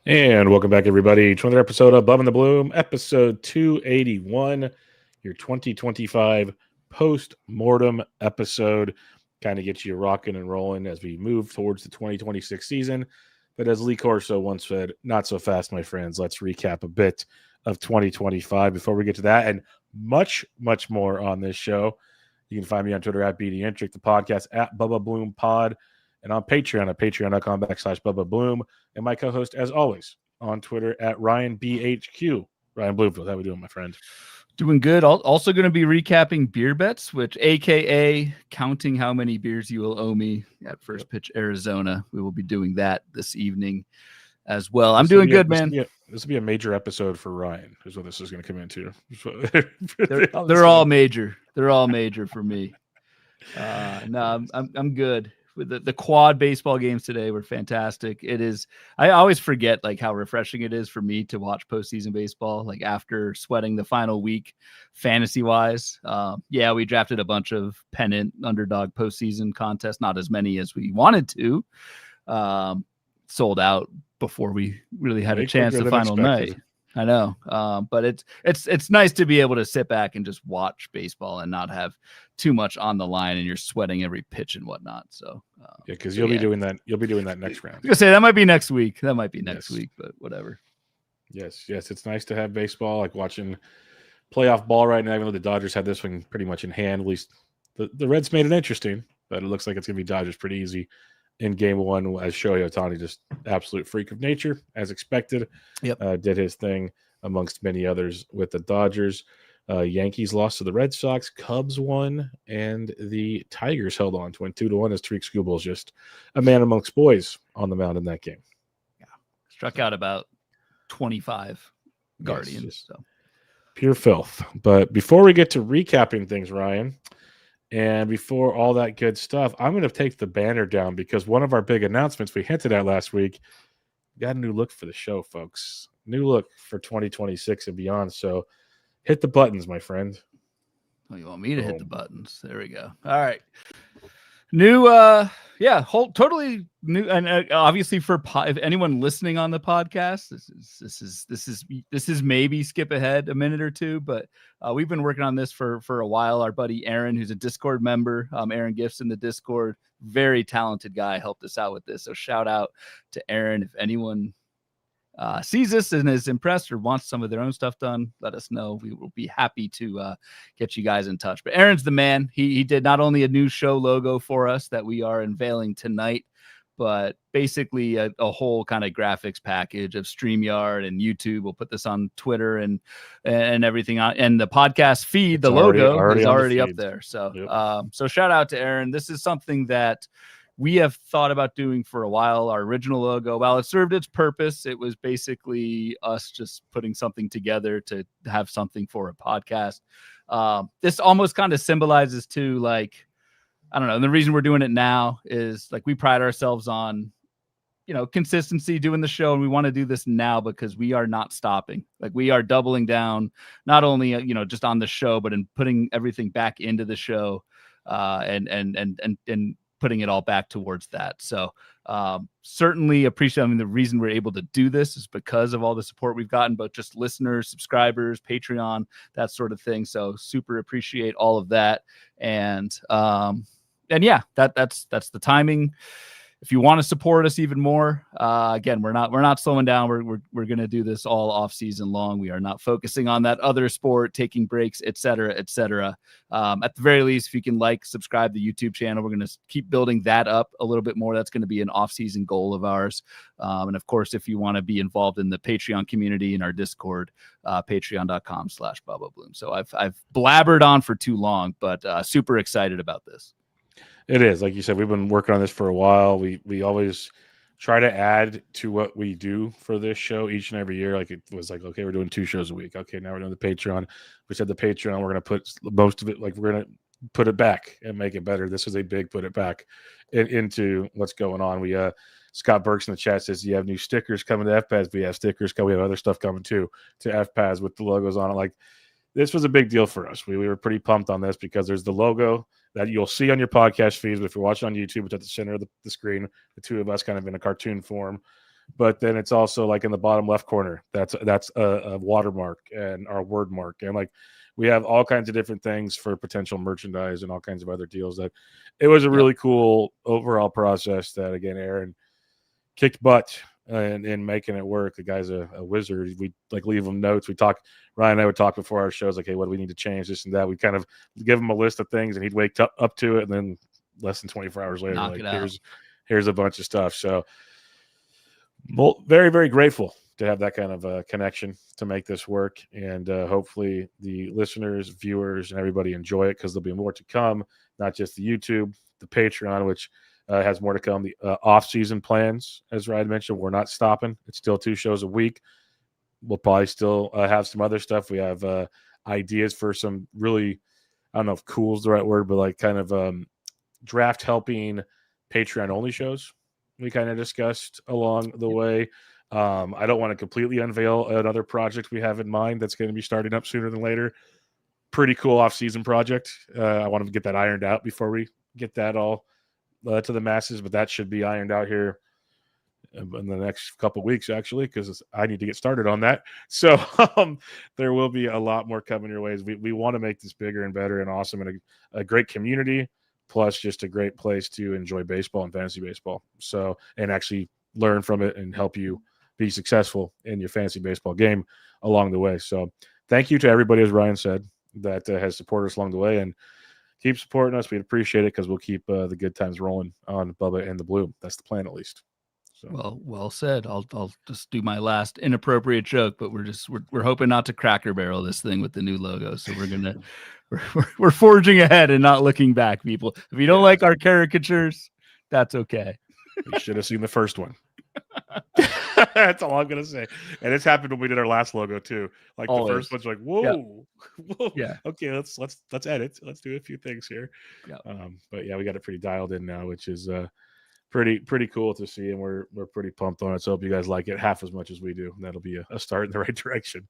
And welcome back, everybody, to another episode of Above and the Bloom, episode 281, your 2025 post-mortem episode. Kind of gets you rocking and rolling as we move towards the 2026 season. But as Lee Corso once said, not so fast, my friends. Let's recap a bit of 2025 before we get to that and much, much more on this show. You can find me on Twitter at BDintric, the podcast at Bubba Bloom Pod, and on Patreon at patreon.com/Bubba Bloom. And my co-host, as always, on Twitter at RyanBHQ. Ryan Bloomfield, how we doing, my friend? Doing good. Also going to be recapping beer bets, which AKA counting how many beers you will owe me at First Pitch Arizona. We will be doing that this evening as well. I'm doing good, man. This will be a major episode for Ryan, is what this is going to come into. They're all major. They're all major for me. No, I'm good. The quad baseball games today were fantastic. It is. I always forget like how refreshing it is for me to watch postseason baseball. Like after sweating the final week, fantasy wise. We drafted a bunch of pennant underdog postseason contests. Not as many as we wanted to. Sold out before we really had a chance the final night. I know, but it's nice to be able to sit back and just watch baseball and not have too much on the line, and you're sweating every pitch and whatnot. So because you'll be doing that. You'll be doing that next round. I was gonna say that might be next week. That might be next week, but whatever. Yes, it's nice to have baseball, like watching playoff ball right now. Even though the Dodgers had this one pretty much in hand, at least the Reds made it interesting, but it looks like it's gonna be Dodgers pretty easy in game one, as Shohei Ohtani, just absolute freak of nature, as expected. Did his thing amongst many others with the Dodgers. Yankees lost to the Red Sox, Cubs won, and the Tigers held on to win 2-1 as Tariq Skubal is just a man amongst boys on the mound in that game. Yeah, struck out about 25 Guardians. Yes, so pure filth. But before we get to recapping things, Ryan, and before all that good stuff, I'm going to take the banner down because one of our big announcements we hinted at last week, got a new look for the show, folks. New look for 2026 and beyond. So hit the buttons, my friend. Oh, you want me to hit the buttons? There we go. All right. New, totally new, and obviously for if anyone listening on the podcast, this is maybe skip ahead a minute or two, but we've been working on this for a while. Our buddy Aaron, who's a Discord member, Aaron Gifts in the Discord, very talented guy, helped us out with this. So shout out to Aaron. If anyone sees this and is impressed or wants some of their own stuff done, let us know. We will be happy to get you guys in touch. But Aaron's the man. He did not only a new show logo for us that we are unveiling tonight, but basically a whole kind of graphics package of StreamYard and YouTube. We'll put this on Twitter and everything on, and the podcast feed. The logo is already up there. So so shout out to Aaron. This is something that we have thought about doing for a while. Our original logo, while it served its purpose, it was basically us just putting something together to have something for a podcast. This almost kind of symbolizes too, like, I don't know. And the reason we're doing it now is like, we pride ourselves on, consistency doing the show. And we want to do this now because we are not stopping. Like, we are doubling down, not only, just on the show, but in putting everything back into the show, and putting it all back towards that. So certainly appreciate, the reason we're able to do this is because of all the support we've gotten, but just listeners, subscribers, Patreon, that sort of thing. So super appreciate all of that. And yeah, that's the timing. If you want to support us even more, again, we're not slowing down. We're going to do this all off season long. We are not focusing on that other sport, taking breaks, et cetera, et cetera. At the very least, if you can subscribe to the YouTube channel, we're going to keep building that up a little bit more. That's going to be an off season goal of ours. And of course, if you want to be involved in the Patreon community and our Discord, patreon.com/Bubba Bloom. So I've blabbered on for too long, but super excited about this. It is, like you said, we've been working on this for a while. We always try to add to what we do for this show each and every year. Like, it was like, okay, we're doing 2 shows a week. Okay, now we're doing the Patreon. We said the Patreon, we're going to put most of it, like, we're going to put it back and make it better. This is a big put it back into what's going on. We Scott Burks in the chat says you have new stickers coming to FPAS. We have stickers coming. We have other stuff coming too to FPAS with the logos on it. Like, this was a big deal for us. We were pretty pumped on this because there's the logo that you'll see on your podcast feeds. But if you're watching on YouTube, it's at the center of the screen, the two of us kind of in a cartoon form. but then it's also like in the bottom left corner. That's a watermark and our word mark. And like we have all kinds of different things for potential merchandise and all kinds of other deals. That it was a really cool overall process that, again, Aaron kicked butt in making it work. The guy's a wizard. We like leave him notes. We talk, Ryan and I would talk before our shows, like, hey, what do we need to change, this and that. We kind of give him a list of things and he'd wake up to it. And then less than 24 hours later, like, here's a bunch of stuff. So very, very grateful to have that kind of connection to make this work. And hopefully the listeners, viewers, and everybody enjoy it, because there'll be more to come, not just the YouTube, the Patreon, which has more to come. The off-season plans, as Ryan mentioned, we're not stopping. It's still 2 shows a week. We'll probably still have some other stuff. We have ideas for some really, I don't know if cool is the right word, but like kind of draft helping Patreon-only shows we kind of discussed along the way. I don't want to completely unveil another project we have in mind that's going to be starting up sooner than later. Pretty cool off-season project. I want to get that ironed out before we get that all to the masses, but that should be ironed out here in the next couple of weeks, actually, because I need to get started on that. So there will be a lot more coming your ways. We want to make this bigger and better and awesome, and a great community, plus just a great place to enjoy baseball and fantasy baseball. So, and actually learn from it and help you be successful in your fantasy baseball game along the way. So thank you to everybody, as Ryan said, that has supported us along the way, and keep supporting us. We'd appreciate it, because we'll keep the good times rolling on Bubba and the Bloom. That's the plan, at least. So. Well said. I'll just do my last inappropriate joke, but we're hoping not to Cracker Barrel this thing with the new logo. So we're forging ahead and not looking back, people. If you don't like our caricatures, that's okay. You should have seen the first one. That's all I'm gonna say. And it's happened when we did our last logo too. Like Always. The first one's like, whoa, yeah. Okay, let's edit. Let's do a few things here. Yep. But yeah, we got it pretty dialed in now, which is pretty cool to see, and we're pretty pumped on it. So hope you guys like it half as much as we do. That'll be a start in the right direction.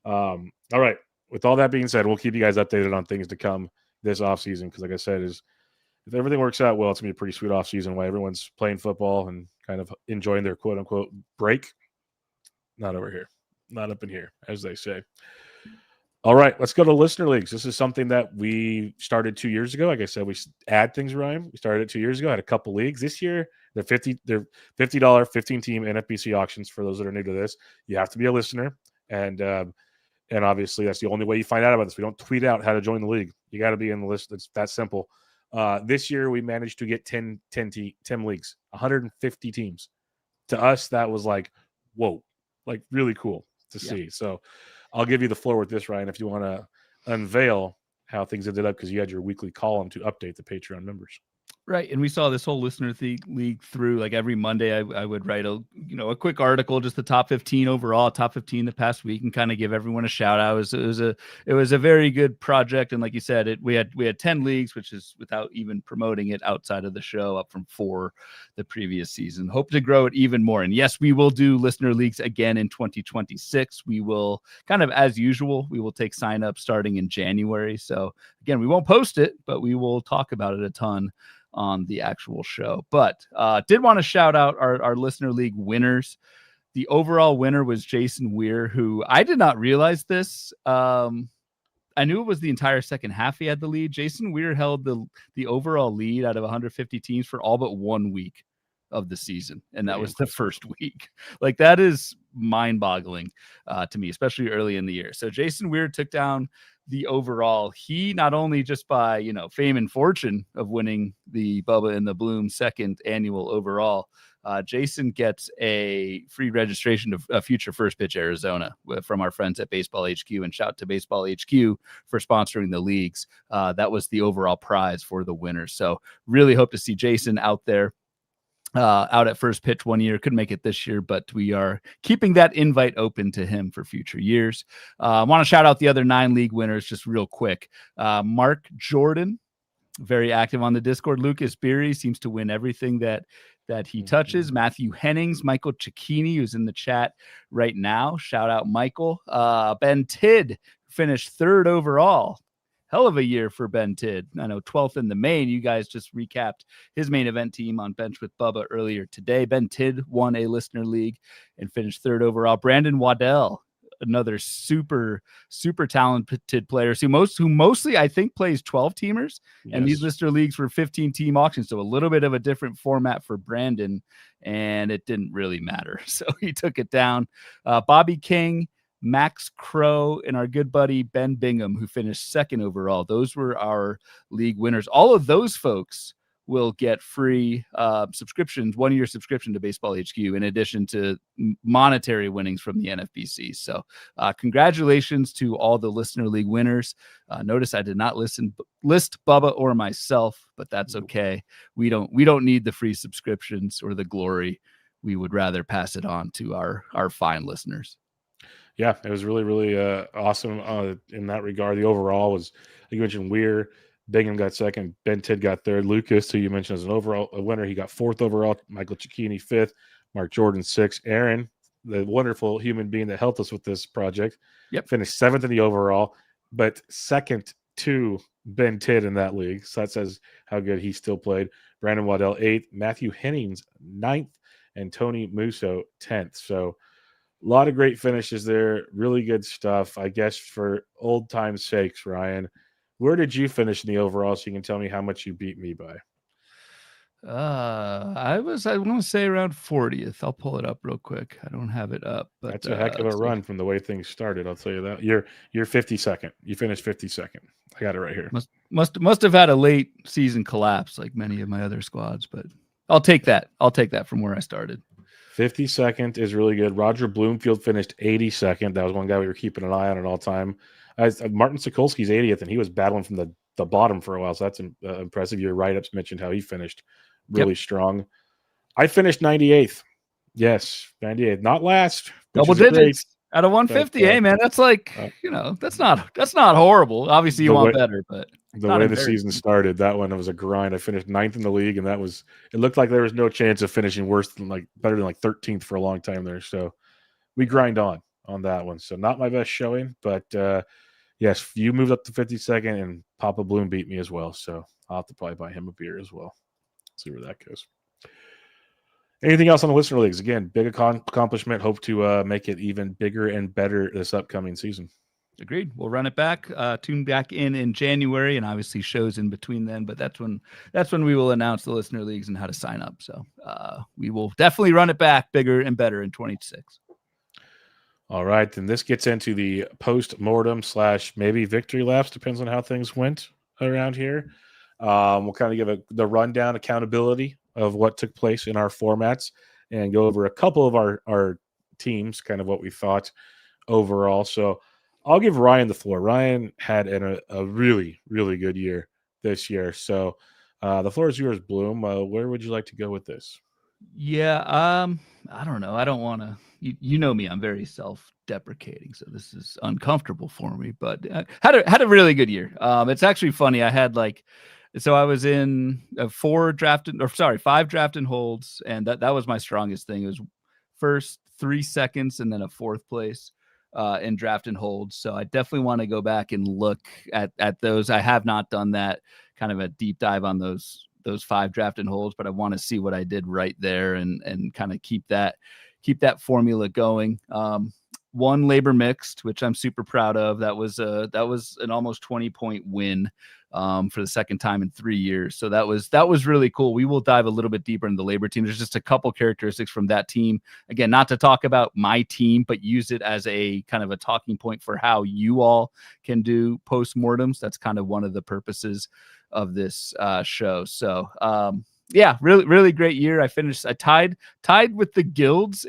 All right. With all that being said, we'll keep you guys updated on things to come this off season, because like I said, if everything works out well, it's gonna be a pretty sweet off season while everyone's playing football and kind of enjoying their quote unquote break. Not over here, not up in here, as they say. All right, let's go to listener leagues. This is something that we started 2 years ago. Like I said, we add things, Ryan. We started it 2 years ago. Had a couple leagues this year. They're $50 15-team NFBC auctions. For those that are new to this, you have to be a listener, and obviously that's the only way you find out about this. We don't tweet out how to join the league. You got to be in the list. It's that simple. This year we managed to get 10 leagues, 150 teams. To us, that was like, whoa, like really cool to see. So I'll give you the floor with this, Ryan, if you want to unveil how things ended up, because you had your weekly column to update the Patreon members. Right. And we saw this whole listener league through, like every Monday I would write a quick article, just the top 15 overall, top 15 the past week, and kind of give everyone a shout out. It was a very good project. And like you said, we had 10 leagues, which is without even promoting it outside of the show, up from 4 the previous season. Hope to grow it even more. And yes, we will do listener leagues again in 2026. We will, kind of as usual, we will take sign up starting in January. So again, we won't post it, but we will talk about it a ton on the actual show. But did want to shout out our listener league winners. The overall winner was Jason Weir, who I did not realize this. I knew it was the entire second half he had the lead. Jason Weir held the overall lead out of 150 teams for all but 1 week of the season, and that was the first week. Like, that is mind-boggling to me, especially early in the year. So Jason Weir took down the overall. He not only just by fame and fortune of winning the Bubba and the Bloom second annual overall, Jason gets a free registration to a future First Pitch Arizona from our friends at Baseball HQ, and shout to Baseball HQ for sponsoring the leagues. That was the overall prize for the winners. So really hope to see Jason out there. Out at First Pitch 1 year. Couldn't make it this year, but we are keeping that invite open to him for future years. I want to shout out the other 9 league winners just real quick. Mark Jordan, very active on the Discord. Lucas Beery seems to win everything that he touches. Matthew Hennings, Michael Cicchini, who's in the chat right now. Shout out Michael. Ben Tidd finished 3rd overall. hell of a year for Ben Tidd. I know 12th in the main. You guys just recapped his main event team on Bench with Bubba earlier today. Ben Tidd won a listener league and finished 3rd overall. Brandon Waddell, another super talented player who mostly I think plays 12 teamers, and these listener leagues were 15 team auctions, so a little bit of a different format for Brandon, and it didn't really matter, so he took it down. Bobby King, Max Crow, and our good buddy Ben Bingham, who finished 2nd overall. Those were our league winners. All of those folks will get free subscriptions, 1-year subscription to Baseball HQ, in addition to monetary winnings from the NFBC. So congratulations to all the listener league winners. Notice I did not list Bubba or myself, but that's okay. We don't need the free subscriptions or the glory. We would rather pass it on to our fine listeners. Yeah, it was really, really awesome in that regard. The overall was, like you mentioned, Weir. Bingham got 2nd. Ben Tidd got 3rd. Lucas, who you mentioned as an overall winner, he got 4th overall. Michael Cicchini 5th. Mark Jordan 6th. Aaron, the wonderful human being that helped us with this project, finished 7th in the overall, but 2nd to Ben Tidd in that league. So that says how good he still played. Brandon Waddell 8th. Matthew Hennings 9th. And Tony Musso 10th. So a lot of great finishes there. Really good stuff. I guess for old time's sakes, Ryan, where did you finish in the overall so you can tell me how much you beat me by? I want to say around 40th. I'll pull it up real quick. I don't have it up, but that's a heck of a run from the way things started. I'll tell you that. You're 52nd. You finished 52nd. I got it right here. Must have had a late season collapse like many of my other squads, but I'll take that. I'll take that from where I started. 52nd is really good. Roger Bloomfield finished 82nd. That was one guy we were keeping an eye on at all time. Martin Sokolsky's 80th, and he was battling from the bottom for a while, so that's impressive. Your write-ups mentioned how he finished really strong. I finished 98th. Yes, 98th. Not last. Double digits out of 150. Hey, man, that's like, that's not horrible. Obviously, you want better, but the way the season started, that one was a grind. I finished 9th in the league, and it looked like there was no chance of finishing better than 13th for a long time there. So we grind on that one. So not my best showing, but yes, you moved up to 52nd, and Papa Bloom beat me as well. So I'll have to probably buy him a beer as well. See where that goes. Anything else on the listener leagues? Again, big accomplishment. Hope to make it even bigger and better this upcoming season. Agreed. We'll run it back, tune back in January, and obviously shows in between then. But that's when we will announce the listener leagues and how to sign up. So we will definitely run it back bigger and better in 26. All right, then this gets into the post-mortem / maybe victory laps, depends on how things went around here. We'll kind of give the rundown, accountability of what took place in our formats, and go over a couple of our teams, kind of what we thought overall. So I'll give Ryan the floor. Ryan had a really, really good year this year. So the floor is yours, Bloom. Where would you like to go with this? Yeah, I don't know. I don't want to. You know me. I'm very self-deprecating, so this is uncomfortable for me. But had a really good year. It's actually funny. I had I was in 5 draft and holds, and that was my strongest thing. It was first 3 seconds and then a 4th place in draft and holds. So I definitely want to go back and look at those. I have not done that kind of a deep dive on those 5 draft and holds, but I want to see what I did right there and kind of keep that formula going. One labor mixed, which I'm super proud of. That was an almost 20-point win for the second time in 3 years. So that was really cool. We will dive a little bit deeper into the labor team. There's just a couple characteristics from that team. Again, not to talk about my team, but use it as a kind of a talking point for how you all can do postmortems. That's kind of one of the purposes of this show. So yeah, really, really great year. I tied with the guilds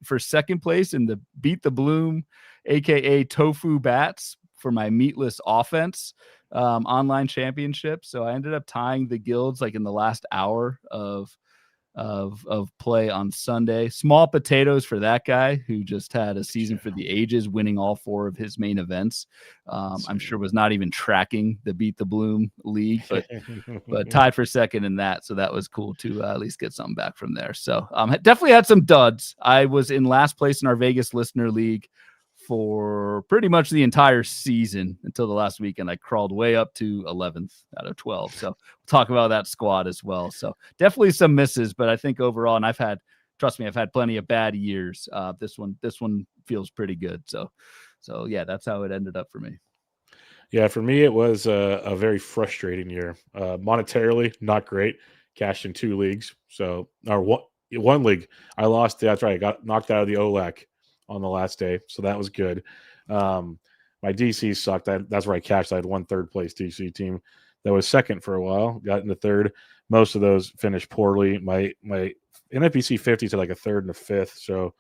for second place in the Beat the Bloom, aka Tofu Bats, for my meatless offense online championship. So I ended up tying the guilds in the last hour of play on Sunday. Small potatoes for that guy who just had a season for the ages, winning all 4 of his main events. I'm sure was not even tracking the Beat the Bloom league, but tied for second in that. So that was cool to at least get something back from there. So definitely had some duds. I was in last place in our Vegas listener league for pretty much the entire season until the last weekend. I crawled way up to 11th out of 12. So we'll talk about that squad as well. So definitely some misses, but I think overall, and trust me, I've had plenty of bad years. This one feels pretty good. So yeah, that's how it ended up for me. Yeah, for me, it was a very frustrating year. Monetarily, not great. Cashed in 2 leagues. So, or one league, I lost. That's right. I got knocked out of the OLAC on the last day. So that was good. My DC sucked. That's where I cashed. I had 1 third place DC team that was second for a while. Got into third. Most of those finished poorly. My NFBC 50s had like a third and a fifth. So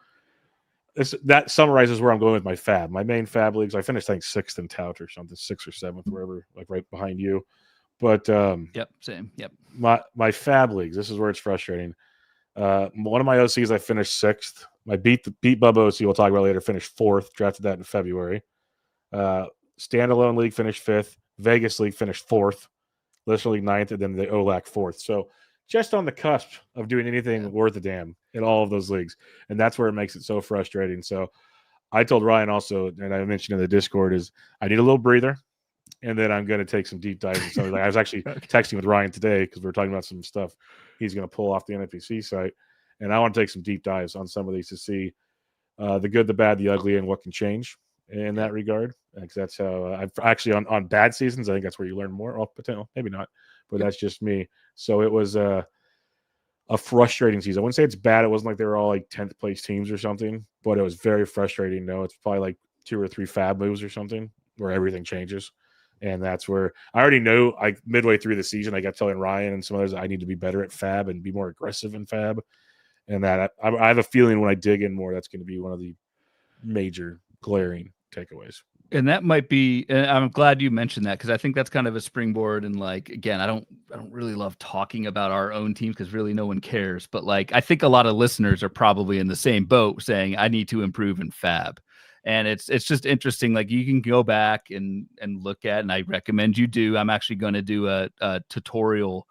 that summarizes where I'm going with my fab. My main fab leagues, I finished, I think, 6th in tout or something, 6th or 7th, wherever, like right behind you. But yep, same. Yep. My fab leagues, this is where it's frustrating. One of my OCs, I finished 6th. My beat Bubba OC, we'll talk about later, finished 4th. Drafted that in February. Standalone league finished 5th. Vegas league finished 4th. Listener league 9th, and then the OLAC 4th. So just on the cusp of doing anything worth a damn in all of those leagues. And that's where it makes it so frustrating. So I told Ryan also, and I mentioned in the Discord, is I need a little breather, and then I'm going to take some deep dives and something. Like I was actually texting with Ryan today because we were talking about some stuff he's going to pull off the NFPC site. And I want to take some deep dives on some of these to see the good, the bad, the ugly, and what can change in that regard. Because that's how I've actually on bad seasons, I think that's where you learn more. Well, potential, maybe not, but that's just me. So it was a frustrating season. I wouldn't say it's bad. It wasn't like they were all like 10th place teams or something, but it was very frustrating. No, it's probably like 2 or 3 fab moves or something where everything changes. And that's where I already know, like midway through the season, I got telling Ryan and some others I need to be better at fab and be more aggressive in fab. And that I have a feeling when I dig in more, that's going to be one of the major glaring takeaways. And that might be, and I'm glad you mentioned that, because I think that's kind of a springboard. And like, again, I don't really love talking about our own teams because really no one cares. But like, I think a lot of listeners are probably in the same boat saying, I need to improve in fab. And it's just interesting. Like you can go back and look at, and I recommend you do. I'm actually going to do a tutorial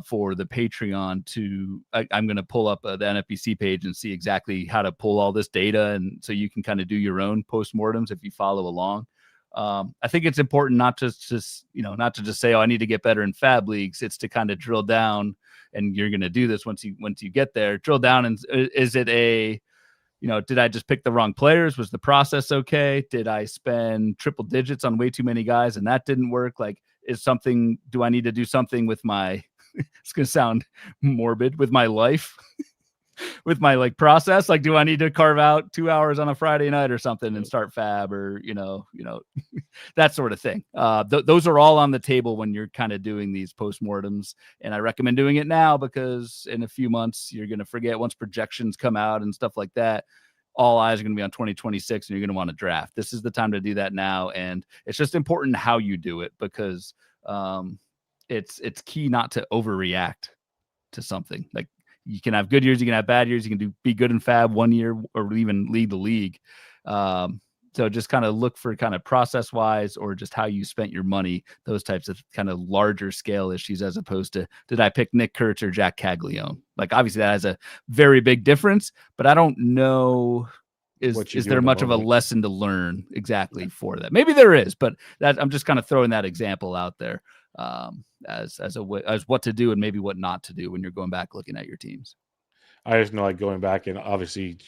for the Patreon I'm going to pull up the NFBC page and see exactly how to pull all this data. And so you can kind of do your own postmortems if you follow along. I think it's important not to just say, oh, I need to get better in fab leagues. It's to kind of drill down, and you're going to do this once you get there, drill down. And is it did I just pick the wrong players? Was the process okay? Did I spend triple digits on way too many guys and that didn't work? Like, do I need to do something with my, it's going to sound morbid, with my life, with my like process? Like, do I need to carve out 2 hours on a Friday night or something and start fab, or, that sort of thing. Those are all on the table when you're kind of doing these postmortems. And I recommend doing it now, because in a few months, you're going to forget once projections come out and stuff like that. All eyes are going to be on 2026 and you're going to want to draft. This is the time to do that now. And it's just important how you do it, because it's key not to overreact to something. Like, you can have good years, you can have bad years, you can be good in fab 1 year or even lead the league. So just kind of look for kind of process wise, or just how you spent your money, those types of kind of larger scale issues, as opposed to, did I pick Nick Kurtz or Jack Caglione? Like, obviously that has a very big difference, but I don't know, is there much of a lesson to learn exactly for that? Maybe there is, but I'm just kind of throwing that example out there as what to do and maybe what not to do when you're going back looking at your teams. I just know, like, going back, and obviously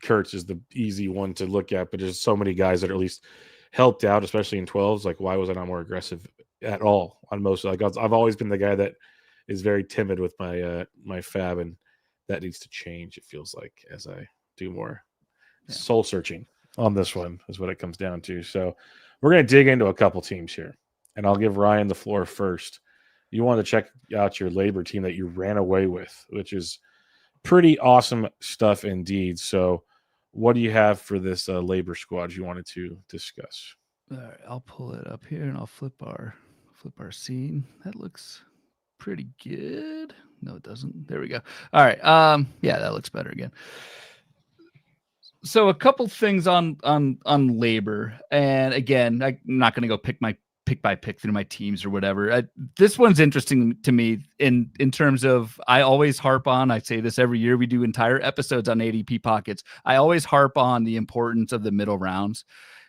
Kurtz is the easy one to look at, but there's so many guys that are at least helped out, especially in 12s. Like, why was I not more aggressive at all on most? Like, I've always been the guy that is very timid with my fab, and that needs to change. It feels like, as I do more soul searching on this one, is what it comes down to. So we're going to dig into a couple teams here, and I'll give Ryan the floor first. You want to check out your labor team that you ran away with, which is pretty awesome stuff indeed. So what do you have for this labor squad you wanted to discuss? All right, I'll pull it up here and I'll flip our scene. That looks pretty good. No, it doesn't. There we go. All right. Yeah, that looks better again. So a couple things on labor. And again, I'm not going to go pick my pick by pick through my teams or whatever. This one's interesting to me in terms of, I always harp on, I say this every year, we do entire episodes on ADP pockets. I always harp on the importance of the middle rounds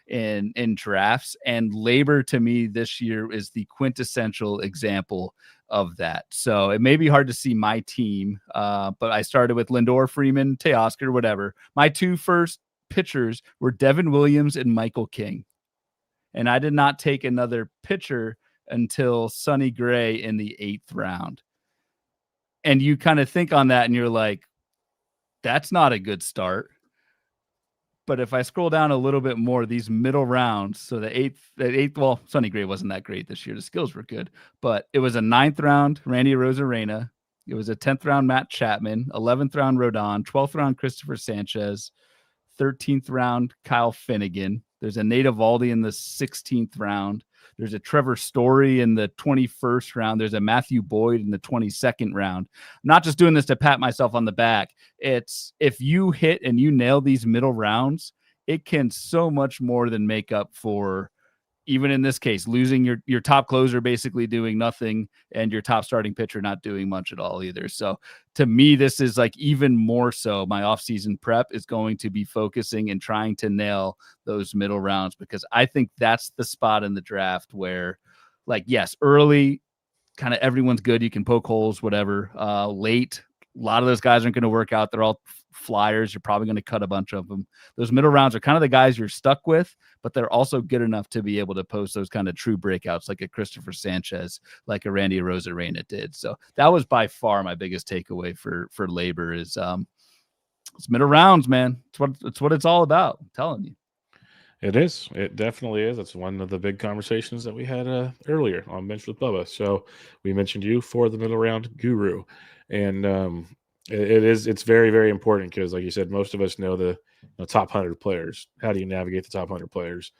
in drafts, and labor to me this year is the quintessential example of that. So it may be hard to see my team, but I started with Lindor, Freeman, Teoscar, whatever. My 2 first pitchers were Devin Williams and Michael King. And I did not take another pitcher until Sonny Gray in the 8th round. And you kind of think on that and you're like, that's not a good start. But if I scroll down a little bit more, these middle rounds, so the eighth, well, Sonny Gray wasn't that great this year. The skills were good, but it was a 9th round, Randy Arozarena. It was a 10th round, Matt Chapman, 11th round, Rodon, 12th round, Christopher Sanchez, 13th round, Kyle Finnegan. There's a Nate Eovaldi in the 16th round. There's a Trevor Story in the 21st round. There's a Matthew Boyd in the 22nd round. I'm not just doing this to pat myself on the back. It's if you hit and you nail these middle rounds, it can so much more than make up for, even in this case, losing your top closer basically doing nothing and your top starting pitcher not doing much at all either. So to me, this is like even more so my offseason prep is going to be focusing and trying to nail those middle rounds, because I think that's the spot in the draft where, like, yes, early kind of everyone's good. You can poke holes, whatever. Late, a lot of those guys aren't going to work out. They're all flyers. You're probably going to cut a bunch of them. Those middle rounds are kind of the guys you're stuck with, but they're also good enough to be able to post those kind of true breakouts, like a Christopher Sanchez, like a Randy Arozarena did. So that was by far my biggest takeaway for labor is it's middle rounds, man. It's what it's all about. I'm telling you. It is. It definitely is. That's one of the big conversations that we had earlier on Bench with Bubba. So we mentioned you for the middle round guru, and it's very, very important because, like you said, most of us know the top 100 players. How do you navigate the top 100 players?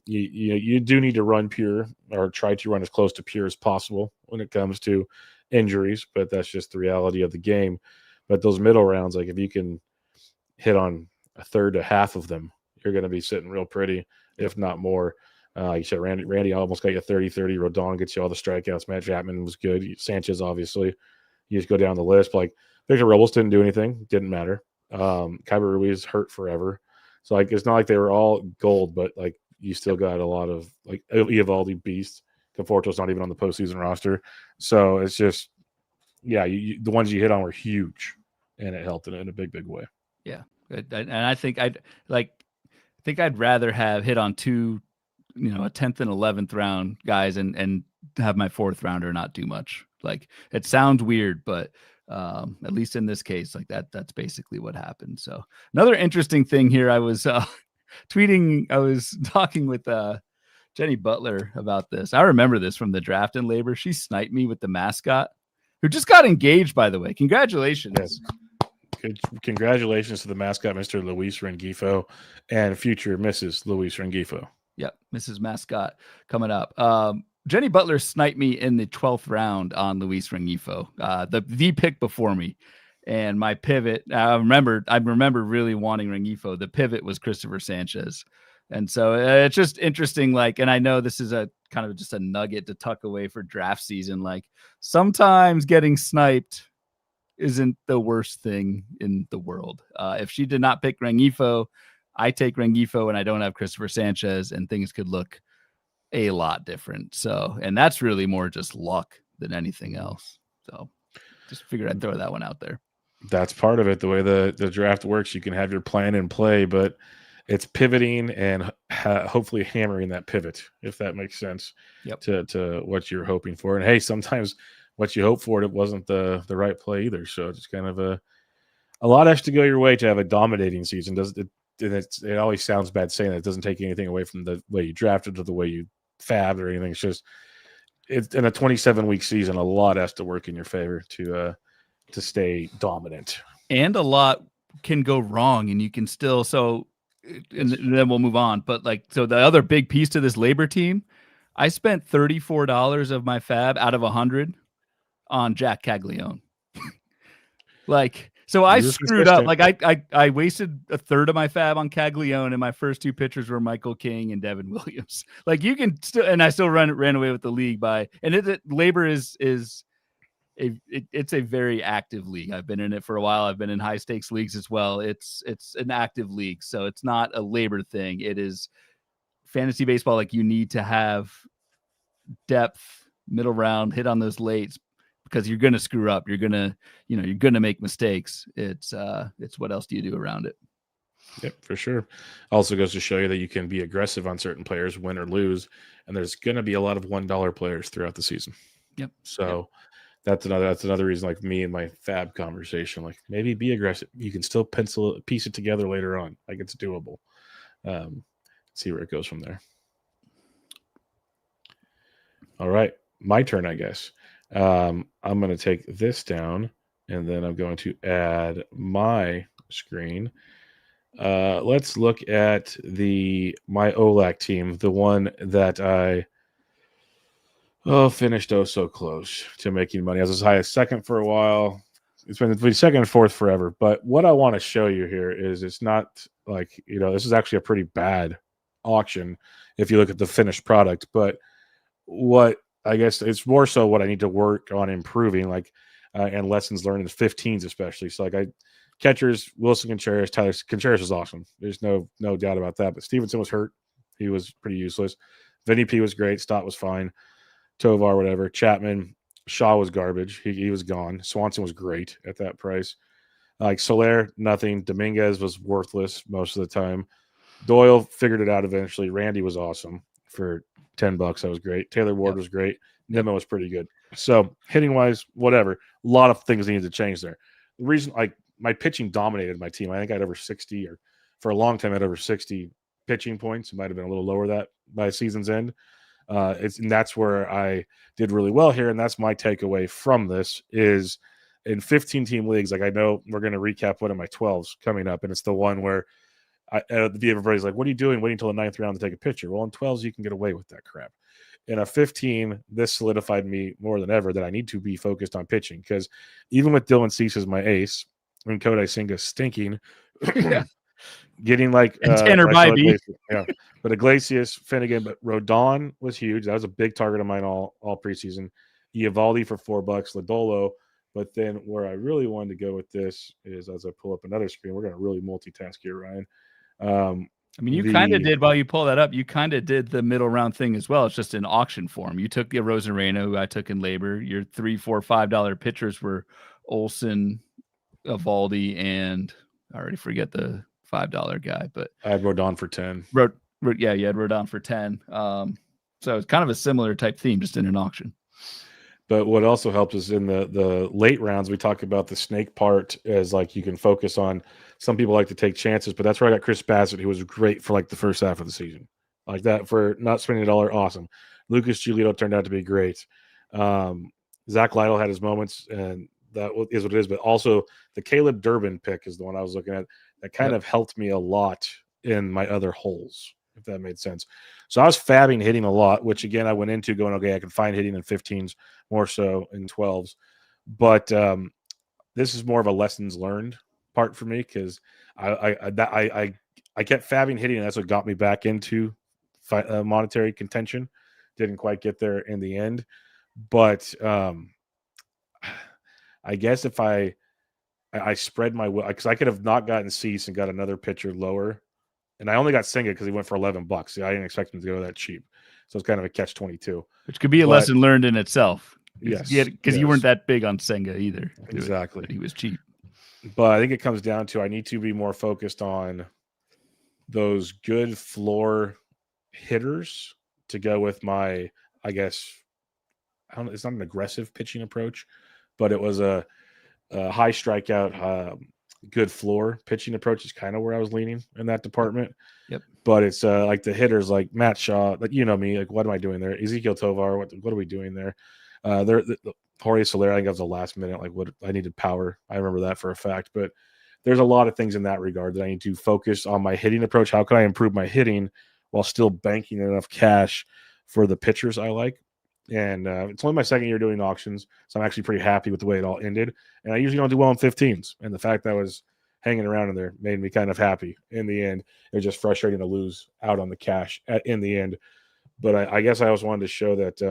You do need to run pure, or try to run as close to pure as possible when it comes to injuries, but that's just the reality of the game. But those middle rounds, like if you can hit on a third to half of them, you're going to be sitting real pretty, if not more. Like you said, Randy almost got you 30-30. Rodon gets you all the strikeouts. Matt Chapman was good. Sanchez, obviously. You just go down the list. Like Victor Robles didn't do anything. Didn't matter. Kyber Ruiz hurt forever. So, like, it's not like they were all gold, but, like, you still got a lot of, like, Eovaldi beast. Conforto's not even on the postseason roster. So, it's just, yeah, the ones you hit on were huge, and it helped in a big, big way. Yeah. And I think I'd rather have hit on 2, a 10th and 11th round guys and have my 4th rounder not do much. Like, it sounds weird, but at least in this case, like that's basically what happened. So another interesting thing here, I was tweeting, I was talking with Jenny Butler about this. I remember this from the draft in labor. She sniped me with the mascot, who just got engaged, by the way. Congratulations. Yes. Congratulations to the mascot, Mr. Luis Rengifo, and future Mrs. Luis Rengifo. Yep, Mrs. Mascot coming up. Jenny Butler sniped me in the 12th round on Luis Rengifo, the pick before me. And my pivot, I remember really wanting Rengifo. The pivot was Christopher Sanchez. And so it's just interesting. Like, and I know this is a kind of just a nugget to tuck away for draft season. Like, sometimes getting sniped isn't the worst thing in the world. If she did not pick Rengifo, I take Rengifo and I don't have Christopher Sanchez, and things could look a lot different. So, and that's really more just luck than anything else. So just figured I'd throw that one out there. That's part of it. The way the draft works, you can have your plan in play, but it's pivoting and hopefully hammering that pivot, if that makes sense. Yep. To what you're hoping for. And hey, sometimes what you hope for, it wasn't the right play either. So it's kind of a lot has to go your way to have a dominating season. It always sounds bad saying that. It doesn't take anything away from the way you drafted or the way you fabbed or anything. It's just it's in a 27-week season. A lot has to work in your favor to stay dominant, and a lot can go wrong, and you can still. So, and then we'll move on. But so the other big piece to this labor team, I spent $34 of my fab out of 100 on Jack Caglione. Like, So I screwed up. Like I wasted a third of my fab on Caglione, and my first two pitchers were Michael King and Devin Williams. Like you can still, and I still ran away with the league and labor is it's a very active league. I've been in it for a while. I've been in high stakes leagues as well. It's an active league, so it's not a labor thing. It is fantasy baseball. Like you need to have depth, middle round, hit on those lates, because you're going to screw up. You're going to make mistakes. It's what else do you do around it? Yep, for sure. Also goes to show you that you can be aggressive on certain players, win or lose. And there's going to be a lot of $1 players throughout the season. Yep. So that's another reason, like me and my fab conversation, like maybe be aggressive. You can still piece it together later on. Like it's doable. See where it goes from there. All right. My turn, I guess. I'm going to take this down, and then I'm going to add my screen. Let's look at my OLAC team, the one that I finished so close to making money. I was as high as second for a while. It's been second and fourth forever. But what I want to show you here is it's not like, this is actually a pretty bad auction if you look at the finished product. But what I guess it's more so what I need to work on improving, like and lessons learned in the 15s especially. So like catchers, Wilson Contreras, Tyler Contreras was awesome. There's no doubt about that. But Stevenson was hurt. He was pretty useless. Vinny P was great. Stott was fine. Tovar, whatever. Chapman, Shaw was garbage. He was gone. Swanson was great at that price. Like Soler, nothing. Dominguez was worthless most of the time. Doyle figured it out eventually. Randy was awesome for $10. That was great. Taylor Ward was great. Nimmo was pretty good. So hitting wise, whatever. A lot of things needed to change there. The reason, like, my pitching dominated my team. I think I had over 60, or for a long time I had over 60 pitching points. It might have been a little lower that by season's end. And that's where I did really well here. And that's my takeaway from this is in 15-team leagues, like I know we're going to recap one of my 12s coming up, and it's the one where everybody's like, what are you doing waiting until the 9th round to take a pitcher? Well, in 12s, you can get away with that crap. In a 15, this solidified me more than ever that I need to be focused on pitching, because even with Dylan Cease as my ace and Kodai Senga stinking, getting like Tanner Bybee. But Iglesias, Finnegan, but Rodon was huge. That was a big target of mine all preseason. Eovaldi for $4, Lodolo. But then where I really wanted to go with this is, as I pull up another screen, we're going to really multitask here, Ryan. I mean, you kind of did, while you pull that up, you kind of did the middle round thing as well. It's just in auction form. You took your Rosarena, who I took in labor. Your $3, $4, $5 pitchers were Olsen, Eovaldi, and I already forget the $5 guy, but I had Rodon for 10. You had Rodon for 10. So it's kind of a similar type theme, just in an auction. But what also helps is in the late rounds, we talk about the snake part as like you can focus on. Some people like to take chances, but that's where I got Chris Bassett, who was great for like the first half of the season. Like that, for not spending $1, awesome. Lucas Giolito turned out to be great. Zach Lytle had his moments, and that is what it is. But also the Caleb Durbin pick is the one I was looking at that kind of helped me a lot in my other holes, if that made sense. So I was fabbing hitting a lot, which again I went into going, okay, I can find hitting in 15s, more so in 12s. But this is more of a lessons learned part for me, because I kept fabbing hitting, and that's what got me back into monetary contention. Didn't quite get there in the end, but I guess if I spread my will, because I could have not gotten Cease and got another pitcher lower. And I only got Senga because he went for $11. I didn't expect him to go that cheap. So it's kind of a catch-22. Which could be a lesson learned in itself. Yes. Because you weren't that big on Senga either. Exactly. He was cheap. But I think it comes down to I need to be more focused on those good floor hitters to go with my, I guess, it's not an aggressive pitching approach, but it was a high strikeout, good floor pitching approach is kind of where I was leaning in that department. Yep. But it's like the hitters like Matt Shaw, like, you know me, like what am I doing there? Ezekiel Tovar, what are we doing there? Jorge Soler, I think that was the last minute, like what I needed power. I remember that for a fact. But there's a lot of things in that regard that I need to focus on my hitting approach. How can I improve my hitting while still banking enough cash for the pitchers I like? And it's only my second year doing auctions, so I'm actually pretty happy with the way it all ended. And I usually don't do well in 15s, and the fact that I was hanging around in there made me kind of happy in the end. It was just frustrating to lose out on the cash in the end. But I guess I also wanted to show that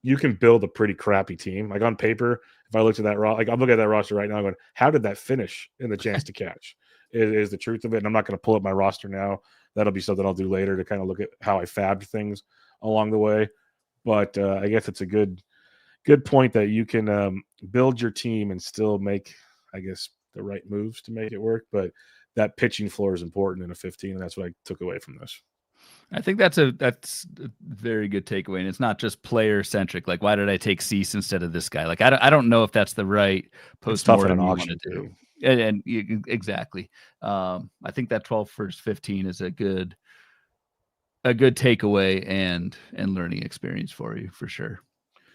you can build a pretty crappy team. Like on paper, if I looked at that like I'm looking at that roster right now, I'm going, how did that finish in the chance to catch? Is the truth of it. And I'm not going to pull up my roster now. That'll be something I'll do later to kind of look at how I fabbed things along the way. But I guess it's a good point that you can build your team and still make, I guess, the right moves to make it work. But that pitching floor is important in a 15, and that's what I took away from this. I think that's a very good takeaway, and it's not just player centric. Like, why did I take Cease instead of this guy? Like, I don't know if that's the right post-mortem you want to do. And exactly. I think that 12 versus 15 is a good takeaway and learning experience for you for sure.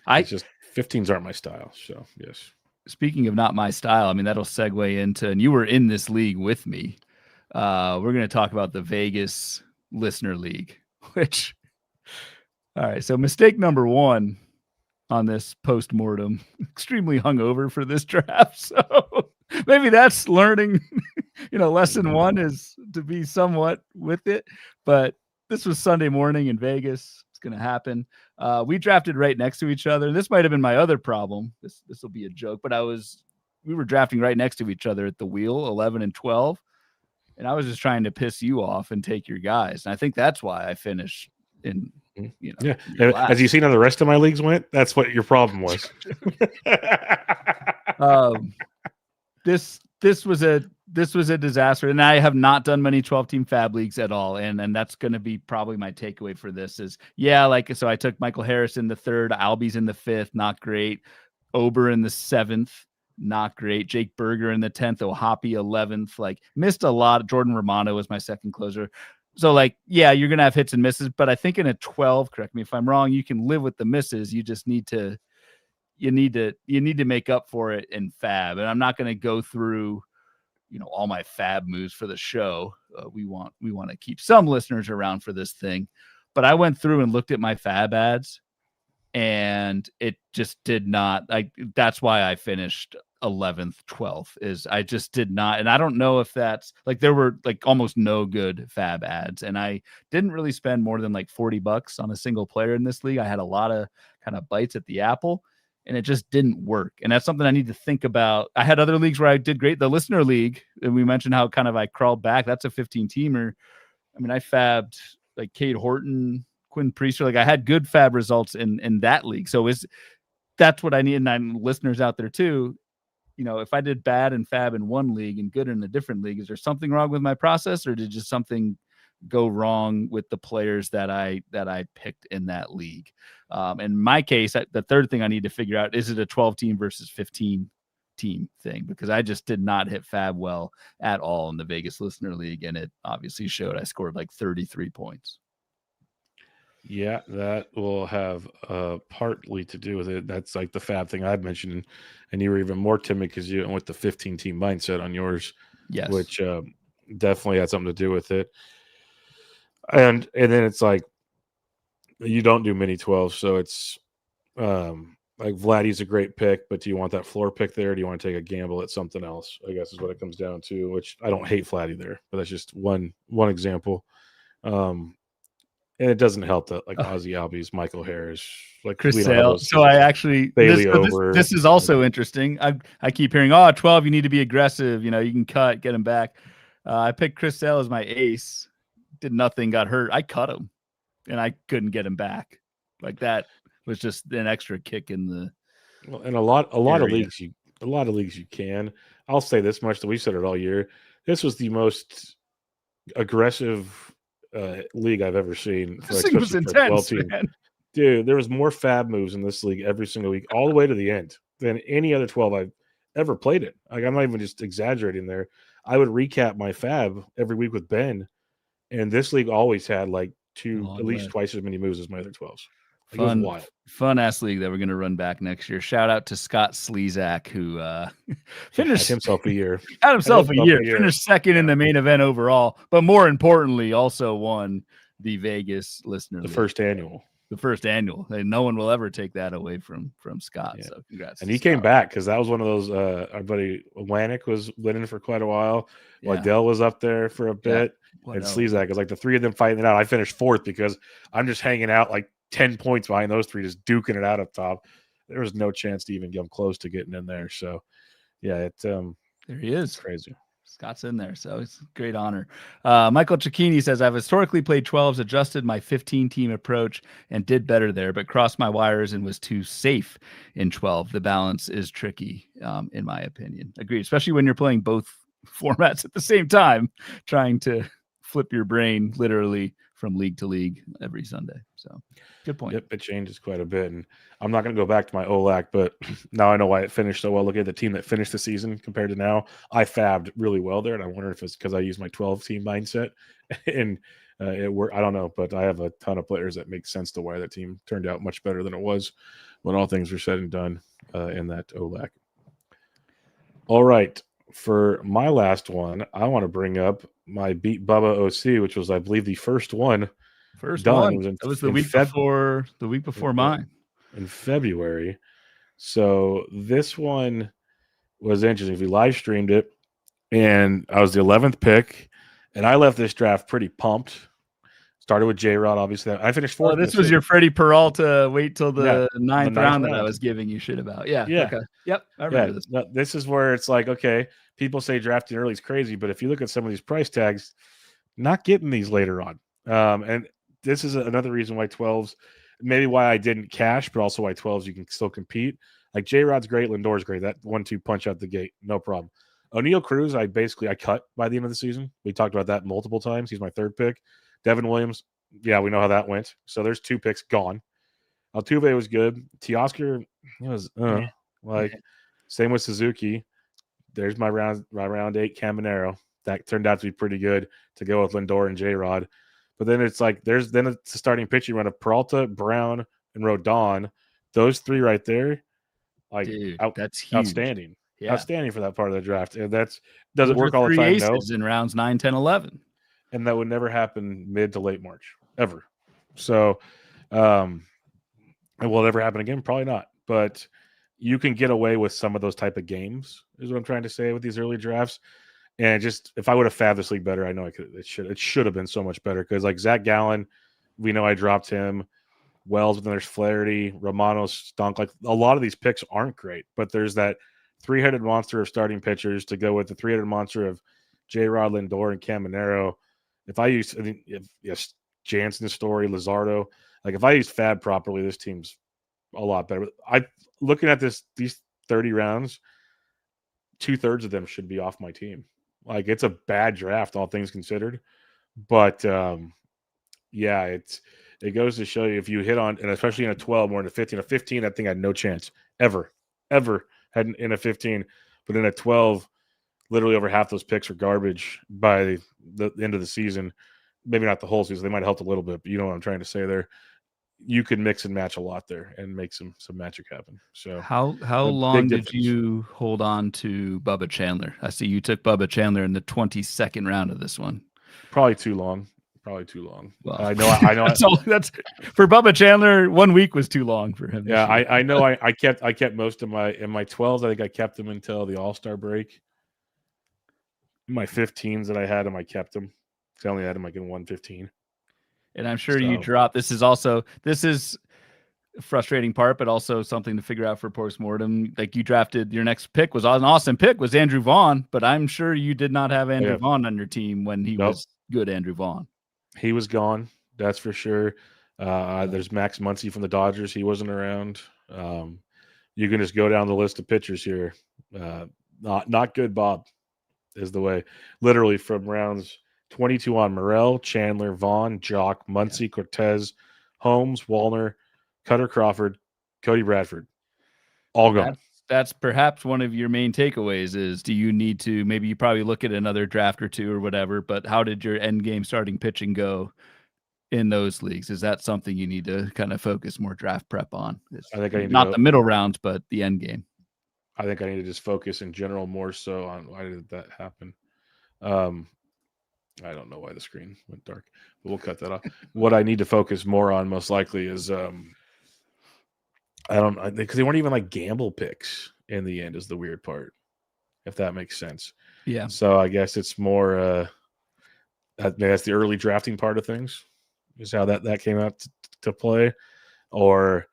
It's just 15s aren't my style. So yes. Speaking of not my style, I mean, that'll segue into, and you were in this league with me. We're going to talk about the Vegas Listener League, which, all right. So mistake number one on this post-mortem, extremely hungover for this draft. So maybe that's learning, lesson one is to be somewhat with it, but this was Sunday morning in Vegas. It's going to happen. We drafted right next to each other. This might've been my other problem. This will be a joke, but we were drafting right next to each other at the wheel, 11 and 12. And I was just trying to piss you off and take your guys. And I think that's why I finished in, yeah. As you seen how the rest of my leagues went, that's what your problem was. This was a disaster. And I have not done many 12-team fab leagues at all. And that's going to be probably my takeaway for this is, so I took Michael Harris in the 3rd, Albies in the 5th, not great. Ober in the 7th. Not great. Jake Berger in the 10th, Ohapi 11th. Like, missed a lot. Jordan Romano was my second closer. So, you're gonna have hits and misses, but I think in a 12, correct me if I'm wrong, you can live with the misses. You just need to make up for it in fab. And I'm not gonna go through, all my fab moves for the show. We want to keep some listeners around for this thing, but I went through and looked at my fab ads. And it just did not, that's why I finished 11th, 12th is I just did not. And I don't know if that's there were almost no good fab ads. And I didn't really spend more than $40 on a single player in this league. I had a lot of kind of bites at the apple and it just didn't work. And that's something I need to think about. I had other leagues where I did great. The Listener League, and we mentioned how kind of I crawled back. That's a 15-teamer. I mean, I fabbed Cade Horton, Quinn Priester. I had good fab results in that league. So that's what I need. And I'm listeners out there too. If I did bad and fab in one league and good in a different league, is there something wrong with my process, or did just something go wrong with the players that I picked in that league? In my case, the third thing I need to figure out, is it a 12-team versus 15-team thing? Because I just did not hit fab well at all in the Vegas Listener League. And it obviously showed. I scored 33 points. Yeah, that will have partly to do with it. That's the fab thing I've mentioned, and you were even more timid because you went with the 15-team mindset on yours. Yes, which definitely had something to do with it. And then it's you don't do mini 12, so it's Vladdy's a great pick, but do you want that floor pick there? Or do you want to take a gamble at something else? I guess is what it comes down to. Which I don't hate Vladdy there, but that's just one example. And it doesn't help that Ozzy Albies, Michael Harris, Chris Sale. So I actually this is also interesting. I keep hearing, 12, you need to be aggressive. You can cut, get him back. I picked Chris Sale as my ace. Did nothing, got hurt. I cut him, and I couldn't get him back. That was just an extra kick in the. Well, and a lot of leagues you can. I'll say this much: that we said it all year. This was the most aggressive league I've ever seen. This thing was intense, man. Dude, there was more fab moves in this league every single week, all the way to the end, than any other 12 I've ever played it. I'm not even just exaggerating there. I would recap my fab every week with Ben, and this league always had at least twice as many moves as my other 12s. Fun ass league that we're going to run back next year. Shout out to Scott Slezak, who finished himself a year. Finished second in the main event overall, but more importantly, also won the Vegas Listener League. First annual. the first annual. No one will ever take that away from Scott. Yeah. So congrats. And he came back because that was one of those. Our buddy Wanik was winning for quite a while. Yeah. Waddell was up there for a bit, and Slezak is like the three of them fighting it out. I finished fourth because I'm just hanging out like 10 points behind those three, just duking it out up top. There was no chance to even get them close to getting in there. So, yeah, there he is. It's crazy. Scott's in there, so it's a great honor. Michael Cicchini says, I've historically played 12s, adjusted my 15-team approach, and did better there, but crossed my wires and was too safe in 12. The balance is tricky, in my opinion. Agreed, especially when you're playing both formats at the same time, trying to flip your brain literally from league to league every Sunday. So good point. Yep, it changes quite a bit. And I'm not going to go back to my OLAC, but now I know why it finished so well. Look at the team that finished the season compared to now. I fabbed really well there, and I wonder if it's because I used my 12-team mindset. And it worked. I don't know, but I have a ton of players that make sense to why that team turned out much better than it was when all things were said and done in that OLAC. All right. For my last one, I want to bring up my Beat Bubba OC, which was, I believe, the first one. Done. That was the week before mine. In February. So this one was interesting. We live streamed it, and I was the 11th pick, and I left this draft pretty pumped. Started with J-Rod, obviously. I finished fourth. This was your Freddie Peralta wait till the ninth round that I was giving you shit about. Yeah. Okay. Yep. I remember this. No, this is where it's like, okay, people say drafting early is crazy, but if you look at some of these price tags, not getting these later on. And this is another reason why 12s, maybe why I didn't cash, but also why 12s you can still compete. Like J-Rod's great, Lindor's great. That 1-2 punch out the gate, no problem. O'Neal Cruz, I cut by the end of the season. We talked about that multiple times. He's my third pick. Devin Williams, yeah, we know how that went. So there's 2 picks gone. Altuve was good. Teoscar, it was same with Suzuki. There's my round 8 Caminero. That turned out to be pretty good to go with Lindor and J-Rod. But then it's like it's a starting pitching run of Peralta, Brown, and Rodon. Those 3 right there, like, dude, that's huge. Outstanding. Yeah. Outstanding for that part of the draft. And doesn't Those work all the time. No, in rounds 9, 10, 11. And that would never happen mid to late March, ever. So, and will it ever happen again? Probably not. But you can get away with some of those type of games, is what I'm trying to say with these early drafts. And just, if I would have fabbed this league better, I know it should have been so much better. Because like Zach Gallen, we know I dropped him. Wells, but then there's Flaherty, Romano stunk. Like, a lot of these picks aren't great, but there's that 3-headed monster of starting pitchers to go with the 3-headed monster of J-Rod, Lindor, and Caminero. If I use, Jansen's Story, Luzardo, like if I use fab properly, this team's a lot better. Looking at these 30 rounds, 2/3 of them should be off my team. Like, it's a bad draft, all things considered. But it goes to show you, if you hit on, and especially in a 12 more than a 15. A 15, I think I had no chance ever had in a 15, but in a 12, literally over half those picks are garbage by the end of the season. Maybe not the whole season. They might have helped a little bit, but you know what I'm trying to say there. You can mix and match a lot there and make some magic happen. So how long did you hold on to Bubba Chandler? I see you took Bubba Chandler in the 22nd round of this one. Probably too long. Well, I know. That's for Bubba Chandler. 1 week was too long for him. Yeah, I know. I kept most of my 12s. I think I kept them until the All-Star break. My 15s that I had them, I kept them. I only had them like in 115. And I'm sure you dropped. This is a frustrating part, but also something to figure out for postmortem. Like, you drafted, your next pick was an awesome pick, was Andrew Vaughn, but I'm sure you did not have Andrew Vaughn on your team when he was good. Andrew Vaughn. He was gone. That's for sure. There's Max Muncy from the Dodgers. He wasn't around. You can just go down the list of pitchers here. Not good, Bob, is the way. Literally from rounds 22 on: Morel, Chandler, Vaughn, Jock, Muncy, Cortez, Holmes, Wallner, Cutter Crawford, Cody Bradford. All gone. That's perhaps one of your main takeaways is, do you need to, maybe you probably look at another draft or two or whatever, but how did your end game starting pitching go in those leagues? Is that something you need to kind of focus more draft prep on? I think I need not the middle rounds, but the end game. I think I need to just focus in general more so on why did that happen. I don't know why the screen went dark, but we'll cut that off. What I need to focus more on, most likely, is I don't, because they weren't even like gamble picks in the end. Is the weird part, if that makes sense. Yeah. So I guess it's more. That's the early drafting part of things. Is how that came out to play, or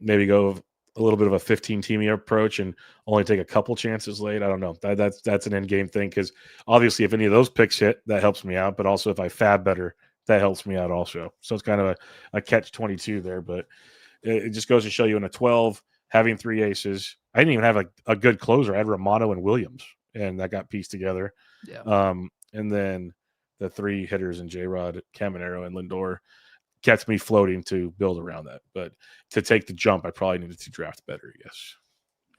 maybe go a little bit of a 15 teaming approach and only take a couple chances late. I don't know. That's an end game thing, because obviously if any of those picks hit, that helps me out. But also if I fab better, that helps me out also. So it's kind of a catch-22 there. But it just goes to show you in a 12, having 3 aces. I didn't even have a good closer. I had Romano and Williams, and that got pieced together. Yeah. And then the 3 hitters in J-Rod, Caminero, and Lindor gets me floating to build around that. But to take the jump, I probably needed to draft better, yes.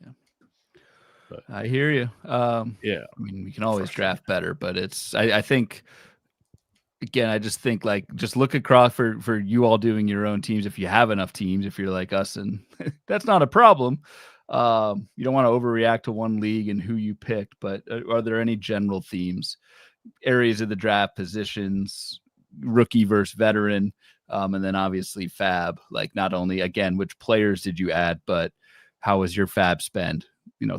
Yeah. But I hear you. yeah. I mean, we can always draft better, but I think, again, I just think like, just look across for you all doing your own teams. If you have enough teams, if you're like us, and that's not a problem. You don't want to overreact to one league and who you picked, but are there any general themes, areas of the draft, positions, rookie versus veteran? And then obviously fab, like not only, again, which players did you add, but how was your fab spend,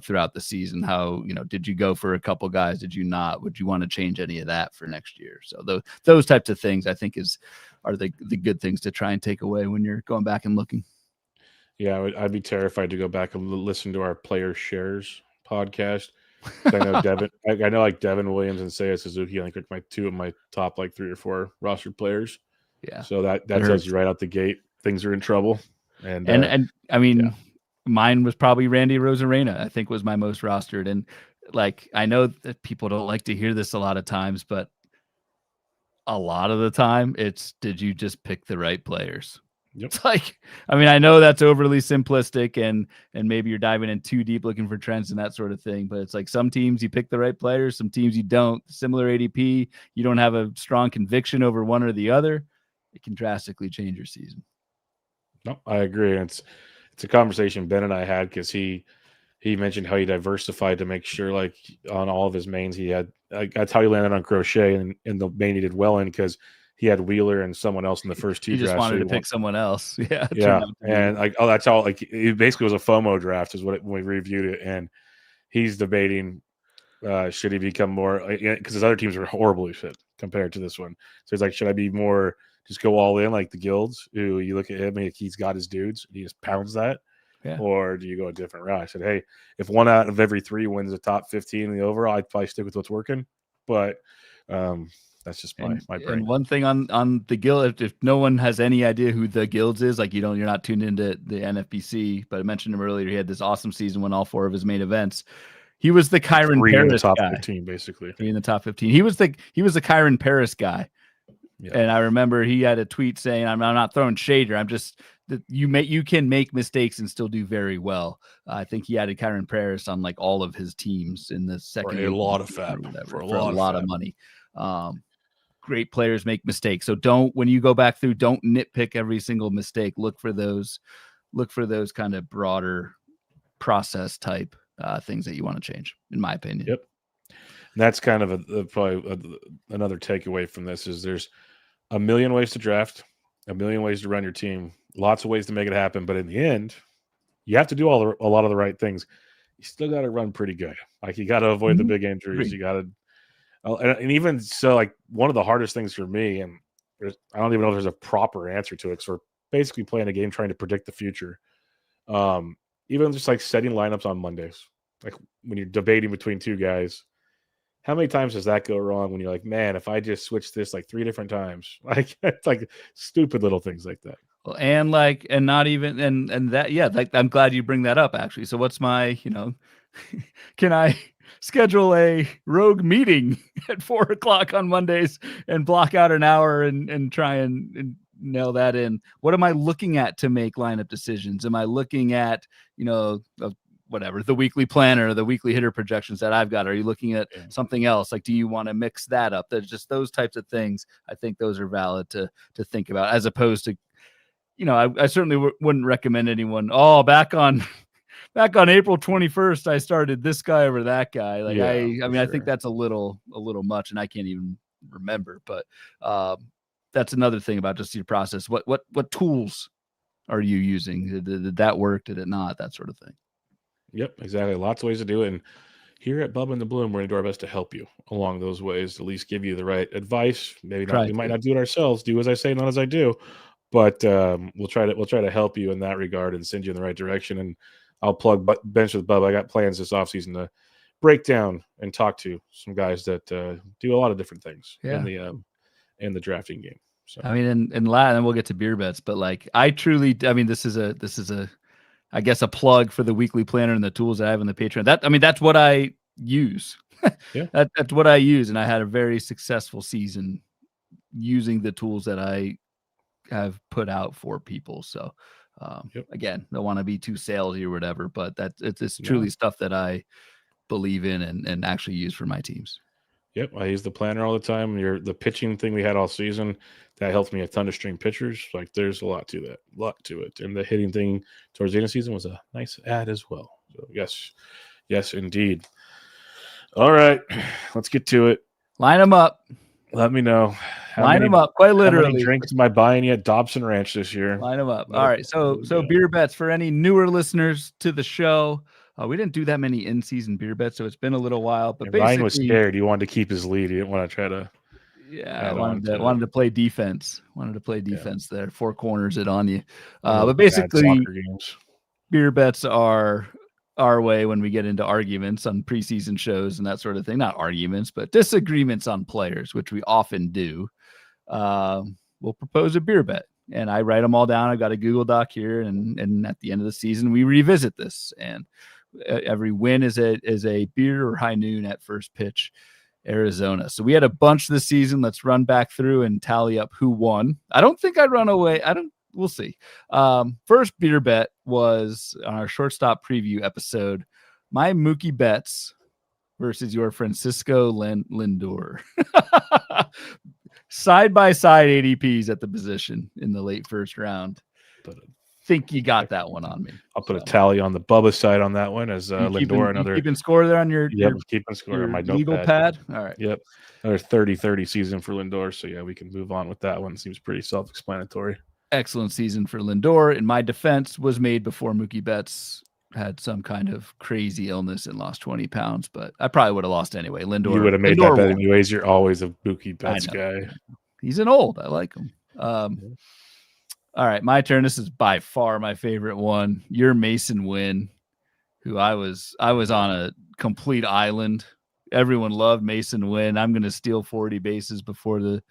throughout the season? How, did you go for a couple guys? Did you not? Would you want to change any of that for next year? So those types of things I think are the good things to try and take away when you're going back and looking. Yeah, I'd be terrified to go back and listen to our player shares podcast. I know Devin, I know like Devin Williams and Seiya Suzuki, I think are two of my top like 3 or 4 roster players. Yeah. So that tells you right out the gate things are in trouble. And I mean, mine was probably Randy Rosarena, I think was my most rostered. And like, I know that people don't like to hear this a lot of times, but a lot of the time it's, did you just pick the right players? Yep. It's like, I mean, I know that's overly simplistic and maybe you're diving in too deep looking for trends and that sort of thing, but it's like some teams you pick the right players, some teams you don't. Similar ADP, you don't have a strong conviction over one or the other, it can drastically change your season. No, I agree. It's a conversation Ben and I had, because he mentioned how he diversified to make sure, like on all of his mains, he had, like, that's how he landed on Crochet and the main he did well in, because he had Wheeler and someone else in the first 2 drafts. He just wanted to pick someone else. Yeah. Yeah. And like, oh, that's all. Like, it basically was a FOMO draft, is what when we reviewed it. And he's debating, should he become more, because his other teams are horribly fit compared to this one. So he's like, should I be more, just go all in like the guilds, who you look at him, like he's got his dudes, he just pounds that. Yeah. Or do you go a different route? I said, hey, if 1 out of every 3 wins the top 15 in the overall, I'd probably stick with what's working. But that's just my brain. And one thing on the guild, if no one has any idea who the guilds is, like you're not tuned into the NFBC, but I mentioned him earlier. He had this awesome season, won all 4 of his main events. He was the Kyron Paris in the top guy. 15, basically. 3 in the top 15. He was the Kyron Paris guy. Yeah. And I remember he had a tweet saying, I'm not throwing shade here. I'm just, you can make mistakes and still do very well. I think he added Kyron Paris on like all of his teams in the second. For a lot of fab. For a lot of money. Great players make mistakes. So when you go back through, don't nitpick every single mistake. Look for those kind of broader process type things that you want to change, in my opinion. Yep. And that's kind of probably another takeaway from this is there's a million ways to draft, a million ways to run your team, lots of ways to make it happen. But in the end, you have to do a lot of the right things. You still got to run pretty good. Like, you got to avoid the big injuries. You got to, and even so, like, one of the hardest things for me, and I don't even know if there's a proper answer to it, because we're basically playing a game trying to predict the future. Even just like setting lineups on Mondays, like when you're debating between 2 guys, how many times does that go wrong when you're like, man, if I just switch this like 3 different times, like it's like stupid little things like that. Well, and not even, and that, yeah, like, I'm glad you bring that up actually. So what's my, can I schedule a rogue meeting at 4:00 on Mondays and block out an hour and try and nail that in? What am I looking at to make lineup decisions? Am I looking at, whatever, the weekly planner, the weekly hitter projections that I've got? Are you looking at something else? Like, do you want to mix that up? There's just those types of things. I think those are valid to think about, as opposed to, I certainly wouldn't recommend anyone, back on April 21st, I started this guy over that guy. Like, I mean, sure. I think that's a little much, and I can't even remember. But that's another thing about just your process. What tools are you using? Did that work? Did it not? That sort of thing. Yep, exactly. Lots of ways to do it. And here at Bubba and the Bloom, we're going to do our best to help you along those ways, at least give you the right advice. Maybe not, we might not do it ourselves. Do as I say, not as I do. But we'll try to help you in that regard and send you in the right direction. And I'll plug Bench with Bubba. I got plans this offseason to break down and talk to some guys that do a lot of different things in the drafting game. So I mean, and we'll get to beer bets, but like this is a I guess a plug for the weekly planner and the tools I have in the Patreon. That's what I use. Yeah. That's what I use. And I had a very successful season using the tools that I have put out for people. So again, don't want to be too salesy or whatever, but it's truly stuff that I believe in and actually use for my teams. Yep, I use the planner all the time. The pitching thing we had all season, that helped me a ton to stream pitchers. Like there's a lot to it. And the hitting thing towards the end of the season was a nice add as well. So yes, indeed. All right, let's get to it. Line them up. Let me know. Line them up, quite literally. How many drinks am I buying you at Dobson Ranch this year? Line them up. All right, so beer bets for any newer listeners to the show. We didn't do that many in-season beer bets, so it's been a little while. But Ryan was scared. He wanted to keep his lead. He didn't want to try to. Yeah, I wanted to play defense. There. Four corners it on you. But basically, beer bets are our way when we get into arguments on preseason shows and that sort of thing. Not arguments, but disagreements on players, which we often do. We'll propose a beer bet. And I write them all down. I've got a Google Doc here, and at the end of the season, we revisit this. And every win is a beer or high noon at first pitch, Arizona. So we had a bunch this season. Let's run back through and tally up who won. I don't think I'd run away. We'll see. First beer bet was on our shortstop preview episode. My Mookie Betts versus your Francisco Lindor. Side by side ADPs at the position in the late first round. But think you got that one on me. I'll put a tally on the Bubba side on that one as Lindor. Keeping score there on your keeping score on my legal pad. All right. Yep. Another 30-30 season for Lindor. So yeah, we can move on with that one. Seems pretty self-explanatory. Excellent season for Lindor. In my defense, was made before Mookie Betts had some kind of crazy illness and lost 20 pounds, but I probably would have lost anyway. Lindor. You would have made that bet anyways. You're always a Mookie Betts guy. He's an old. I like him. All right, my turn. This is by far my favorite one. Your Mason Wynn, who I was on a complete island. Everyone loved Mason Wynn. I'm going to steal 40 bases before the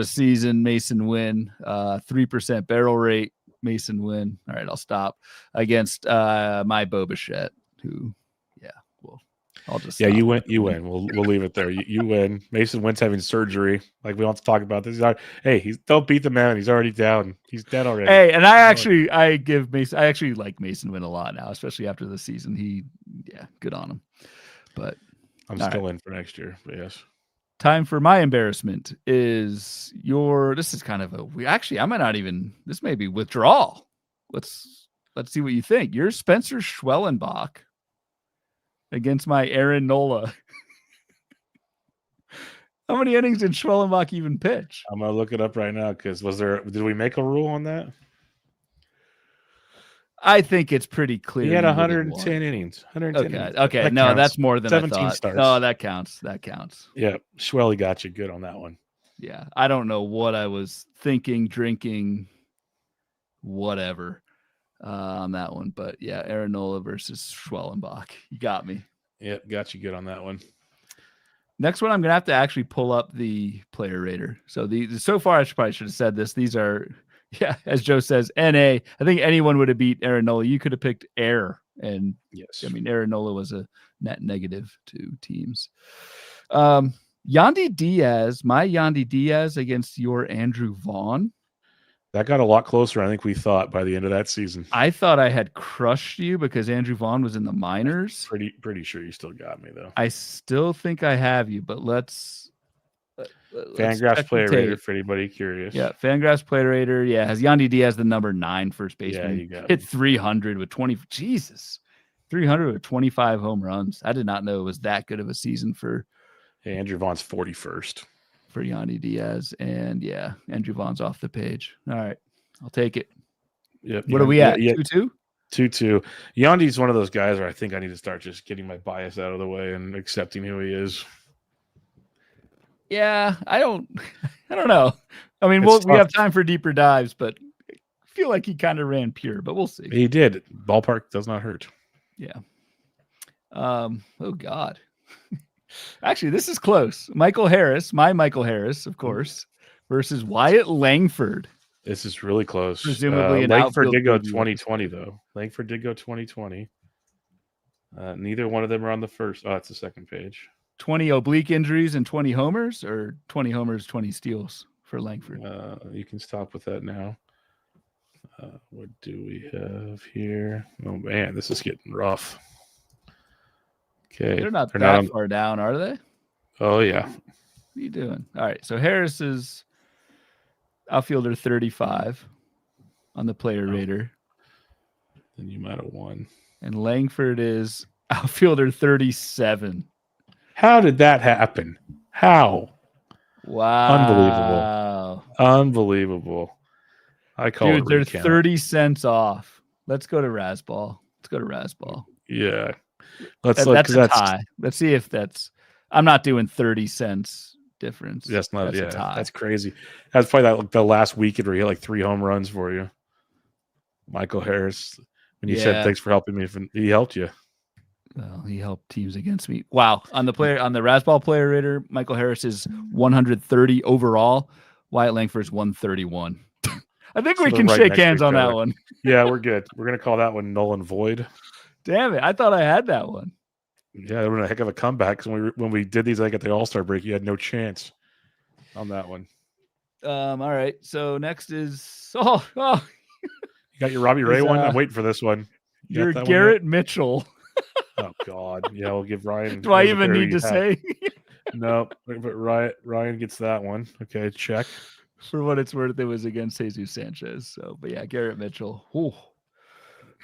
season. Mason Wynn, 3% barrel rate. Mason Wynn. All right, I'll stop against my Bo Bichette, who, I'll just stop. You win. We'll leave it there. You win. Mason Wynn's having surgery. Like we don't have to talk about this. Don't beat the man. He's already down. He's dead already. Hey, and I actually like Mason Wynn a lot now, especially after the season. Good on him. But I'm still in for next year. But yes. Time for my embarrassment is this is kind of I might not even, this may be withdrawal. Let's see what you think. Your Spencer Schwellenbach against my Aaron Nola. How many innings did Schwellenbach even pitch? I'm going to look it up right now because did we make a rule on that? I think it's pretty clear. He had 110 innings. 110 innings. Okay. No, that's more than 17 I thought. Starts. No, that counts. Yeah. Schwelly got you good on that one. Yeah. I don't know what I was thinking, drinking, whatever on that one. But yeah, Aaron Nola versus Schwellenbach. You got me. Yep. Got you good on that one. Next one, I'm going to have to actually pull up the player rater. So so far, I probably should have said this. These are, as Joe says, NA. I think anyone would have beat Aaron Nola. You could have picked Air. And yes, Aaron Nola was a net negative to teams. Yandy Diaz against your Andrew Vaughn. That got a lot closer, I think we thought, by the end of that season. I thought I had crushed you because Andrew Vaughn was in the minors. Pretty sure you still got me, though. I still think I have you, but let's Fangraphs player rater for anybody curious. Yeah, Fangraphs player rater. Yeah, has Yandy Diaz the number 9 first baseman. Yeah, you got hit 300 with 20. Jesus, 300 with 25 home runs. I did not know it was that good of a season for. Hey, Andrew Vaughn's 41st. for Yandy Diaz. And yeah, Andrew Vaughn's off the page. All right. I'll take it. Yep. What are we at? Yeah. 2-2? 2-2. Yandy's one of those guys where I think I need to start just getting my bias out of the way and accepting who he is. Yeah, I don't know. I mean, we have time for deeper dives, but I feel like he kind of ran pure, but we'll see. He did. Ballpark does not hurt. Yeah. Oh God. Actually, this is close. Michael Harris, of course, versus Wyatt Langford. This is really close. Presumably, Langford did go 2020 though. Langford did go 2020. Neither one of them are on the first. Oh, that's the second page. 20 oblique injuries and 20 homers, or 20 homers, 20 steals for Langford. You can stop with that now. What do we have here? Oh man, this is getting rough. Okay, they're not that far down, are they? Oh yeah. What are you doing? All right, so Harris is outfielder 35 on the player rater. Then you might have won. And Langford is outfielder 37. How did that happen? How? Wow. Unbelievable. I call it they're recount. 30 cents off. Let's go to Razzball. Yeah. That's a tie. Let's see if I'm not doing 30 cents difference. That's not a tie. That's crazy. That's probably the last weekend where he had like 3 home runs for you. Michael Harris. When you said thanks for helping me, he helped you. Well, he helped teams against me. Wow. On the Razzball player rater, Michael Harris is 130 overall. Wyatt Langford is 131. I think we can shake hands on that one. Yeah, we're good. We're going to call that one null and void. Damn it. I thought I had that one. Yeah, it was a heck of a comeback. Because when we did these like at the All-Star break, you had no chance on that one. All right. So next is you got your Robbie Ray one? I'm waiting for this one. You're Garrett Mitchell. Oh God. Yeah, we'll give Ryan. Do I even need to say? No, but Ryan gets that one. Okay, check. For what it's worth, it was against Jesus Sanchez. So, but yeah, Garrett Mitchell.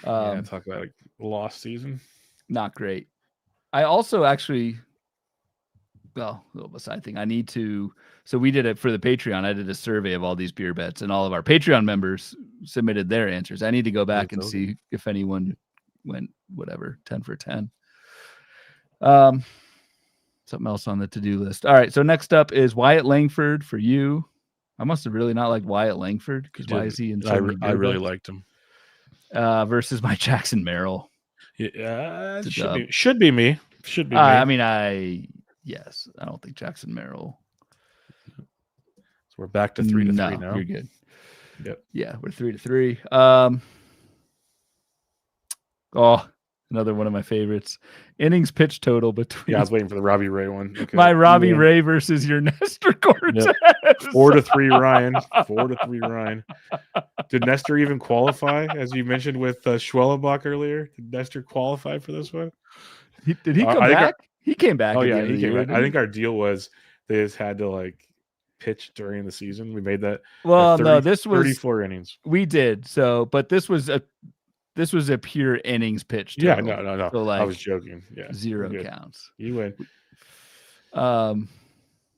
Talk about a lost season. Not great. I also actually, a little side thing. I need to. So we did it for the Patreon. I did a survey of all these beer bets, and all of our Patreon members submitted their answers. I need to go back and see if anyone went 10 for 10. Something else on the to-do list. All right. So next up is Wyatt Langford for you. I must have really not liked Wyatt Langford because why is he in? I really liked him. Versus my Jackson Merrill. Yeah, should be me. Should be me. I mean, yes. I don't think Jackson Merrill. So we're back to 3-3 now. You're good. Yep. Yeah, we're 3-3. Another one of my favorites. Innings pitch total between. Yeah, I was waiting for the Robbie Ray one. Okay. My Robbie Ray versus your Nestor Cortez. Yep. 4-3 Ryan. 4-3 Ryan. Did Nestor even qualify, as you mentioned with Schwellenbach earlier? Did Nestor qualify for this one? Did he come back? He came back. Oh yeah, he came back. I think our deal was they just had to pitch during the season. We made that. Well, no, this was 34 innings. We did so, but this was a pure innings pitch. Yeah, no. So I was joking. Yeah, 0 counts. You win.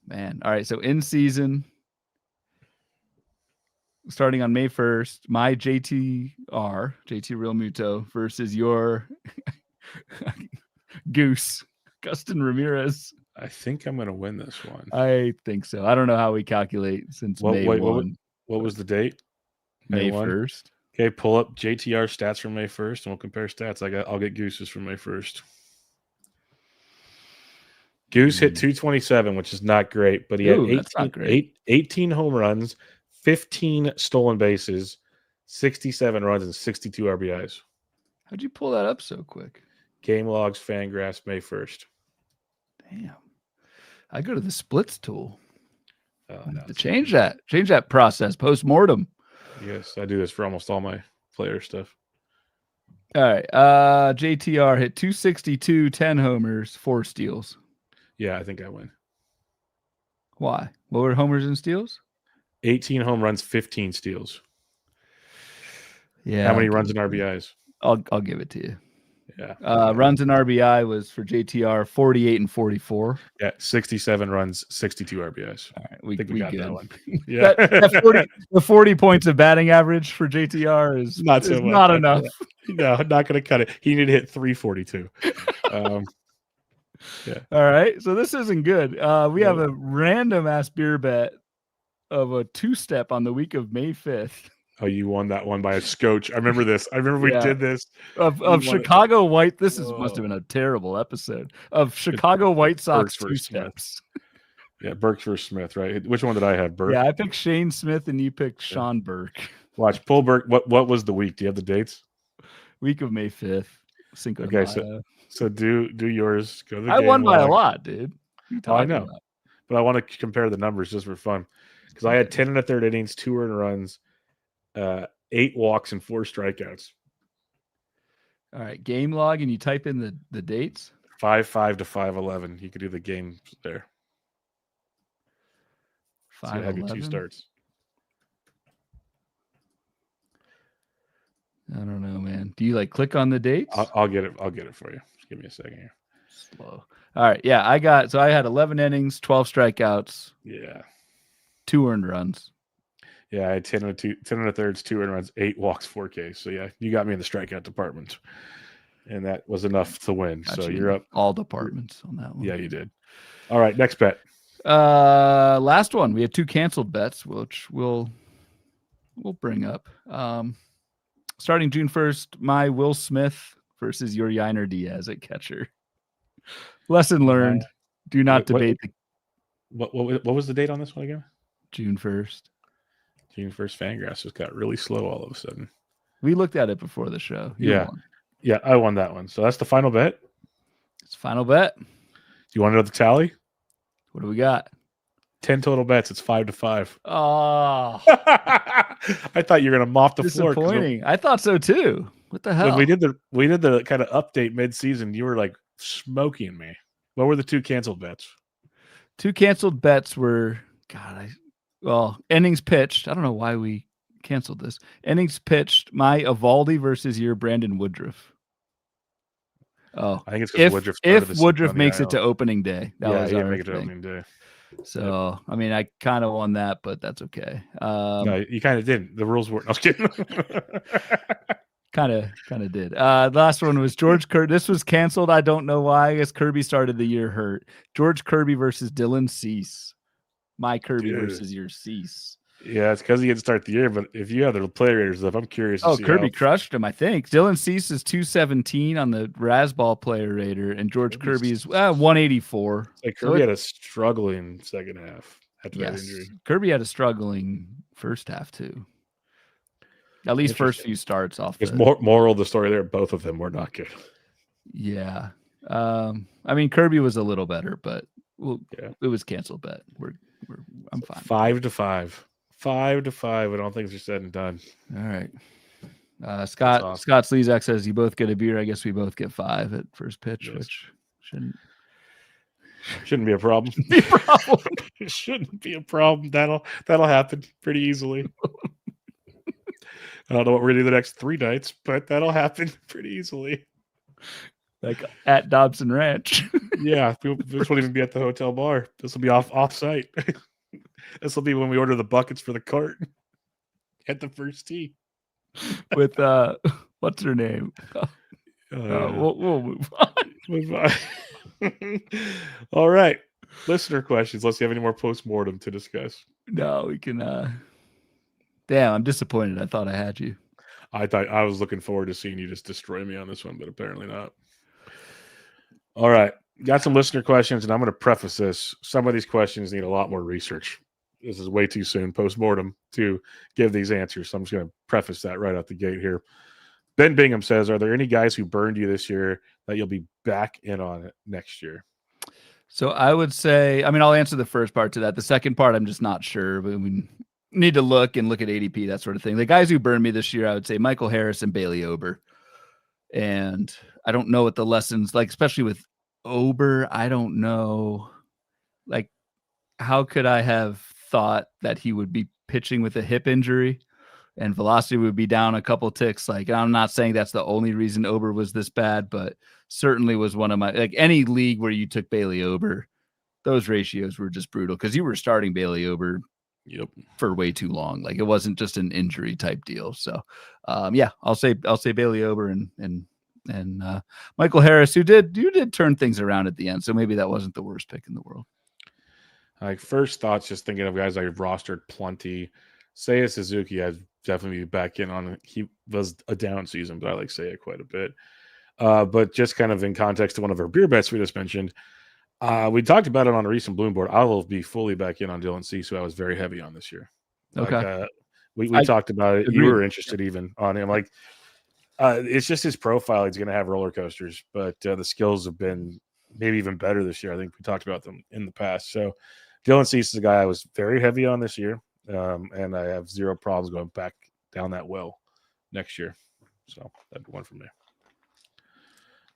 Man. All right. So in season, starting on May 1st, my JT Real Muto versus your Goose, Gustin Ramirez. I think I'm going to win this one. I think so. I don't know how we calculate since May 1. What was the date? May 1st. Okay, pull up JTR stats from May 1st, and we'll compare stats. I'll get Goose's from May 1st. Goose hit 227, which is not great, but he had 18 home runs, 15 stolen bases, 67 runs, and 62 RBIs. How'd you pull that up so quick? Game logs, Fangraphs, May 1st. Damn. I go to the splits tool. To change that process post-mortem. Yes, I do this for almost all my player stuff. All right. JTR hit 262, 10 homers, 4 steals. Yeah, I think I win. Why? What were homers and steals? 18 home runs, 15 steals. Yeah. How many runs and RBIs? I'll give it to you. Yeah. Runs and RBI was for JTR 48 and 44. Yeah, 67 runs, 62 RBIs. All right, I think we got good. that one. Yeah, the 40 points of batting average for JTR is not so much. not enough. No, not going to cut it. He needed to hit 342. Yeah. All right, so this isn't good. We have a random ass beer bet of a 2-step on the week of May 5th. Oh, you won that one by a scotch. I remember this. I remember we did this. Of Chicago White. This must have been a terrible episode of Chicago White Sox 2-steps. Yeah, Burke versus Smith, right? Which one did I have? Burke? Yeah, I picked Shane Smith and you picked Sean Burke. Watch, pull Burke. What was the week? Do you have the dates? Week of May 5th. Cinco de Mayo. So do yours. Go to the I game won by log. a lot, dude. I know. About? But I want to compare the numbers just for fun. Because I had 10 1/3 innings, 2 earned runs, 8 walks, and 4 strikeouts. All right, game log, and you type in the dates. 5-5 to 5-11. You could do the game there. 5-11. So you have your 2 starts. I don't know, man. Do you click on the dates? I'll get it. I'll get it for you. Just give me a second here. Slow. All right. Yeah, I had 11 innings, 12 strikeouts. Yeah. 2 earned runs. Yeah, I had 10 1/3, 2 earned runs, 8 walks, 4 Ks. So yeah, you got me in the strikeout department. And that was enough to win. Got so you're up all departments on that one. Yeah, you did. All right, next bet. Last one. We had 2 canceled bets, which we'll bring up. Starting June 1st, my Will Smith versus your Yainer Diaz at catcher. Lesson learned. Do not debate. What was the date on this one again? June 1st. June 1st. Fangraphs just got really slow all of a sudden. We looked at it before the show. Yeah, I won that one. So that's the final bet? It's final bet. Do you want to know the tally? What do we got? 10 total bets. It's 5-5. Oh, I thought you were going to mop the floor. Disappointing. I thought so too. What the hell? When we did the kind of update mid-season, you were smoking me. What were the 2 canceled bets? 2 canceled bets were innings pitched. I don't know why we canceled this. Innings pitched. My Evaldi versus your Brandon Woodruff. Oh, I think it's because if Woodruff makes it to opening day. That was our make it thing. to opening day. So, I mean, I kind of won that, but that's okay. No, you kind of didn't. The rules weren't. I was kidding. Kind of did. The last one was George Kirby. This was canceled. I don't know why. I guess Kirby started the year hurt. George Kirby versus Dylan Cease. My Kirby versus your Cease. Yeah, it's because he didn't start the year. But if you have the play raters stuff, I'm curious. Oh, Kirby crushed him, I think. Dylan Cease is 217 on the Razzball player rater, and George Kirby's 184. Kirby had a struggling second half after that injury. Kirby had a struggling first half too. At least first few starts off. It's moral of the story there. Both of them were not good. Yeah. I mean, Kirby was a little better, but it was canceled bet. I'm fine. 5-5. 5-5 when all things are said and done. All right. Scott Slezak says you both get a beer. I guess we both get 5 at first pitch, which shouldn't be a problem. It shouldn't be a problem. That'll happen pretty easily. I don't know what we're gonna do the next 3 nights, but that'll happen pretty easily. Like at Dobson Ranch. Yeah, this won't even be at the hotel bar. This will be off site. This will be when we order the buckets for the cart at the first tee. With what's her name? We'll move on. All right. Listener questions. Let's see if you have any more post-mortem to discuss. No, we can damn, I'm disappointed. I thought I had you. I was looking forward to seeing you just destroy me on this one, but apparently not. All right. Got some listener questions, and I'm going to preface this. Some of these questions need a lot more research. This is way too soon post-mortem to give these answers. So I'm just going to preface that right out the gate here. Ben Bingham says, are there any guys who burned you this year that you'll be back in on it next year? So I would say, I mean, I'll answer the first part to that. The second part, I'm just not sure, but we need to look at ADP, that sort of thing. The guys who burned me this year, I would say Michael Harris and Bailey Ober. And I don't know what the lessons, especially with Ober, I don't know, how could I have thought that he would be pitching with a hip injury and velocity would be down a couple ticks. Like, I'm not saying that's the only reason Ober was this bad, but certainly was one of my, like, any league where you took Bailey Ober, those ratios were just brutal because you were starting Bailey Ober for way too long. Like, it wasn't just an injury type deal. So yeah, I'll say Bailey Ober and Michael Harris, who did turn things around at the end. So maybe that wasn't the worst pick in the world. Like, first thoughts, just thinking of guys I've rostered plenty. Seiya Suzuki, I'd definitely be back in on. He was a down season, but I like Seiya quite a bit. But just kind of in context to one of our beer bets we just mentioned, we talked about it on a recent Bloom board. I will be fully back in on Dylan Cease, who I was very heavy on this year. Okay. Like, we talked about it. You were interested even on him. Like, it's just his profile. He's going to have roller coasters, but the skills have been maybe even better this year. I think we talked about them in the past. So Dylan Cease is a guy I was very heavy on this year, and I have zero problems going back down that well next year. So that'd be one from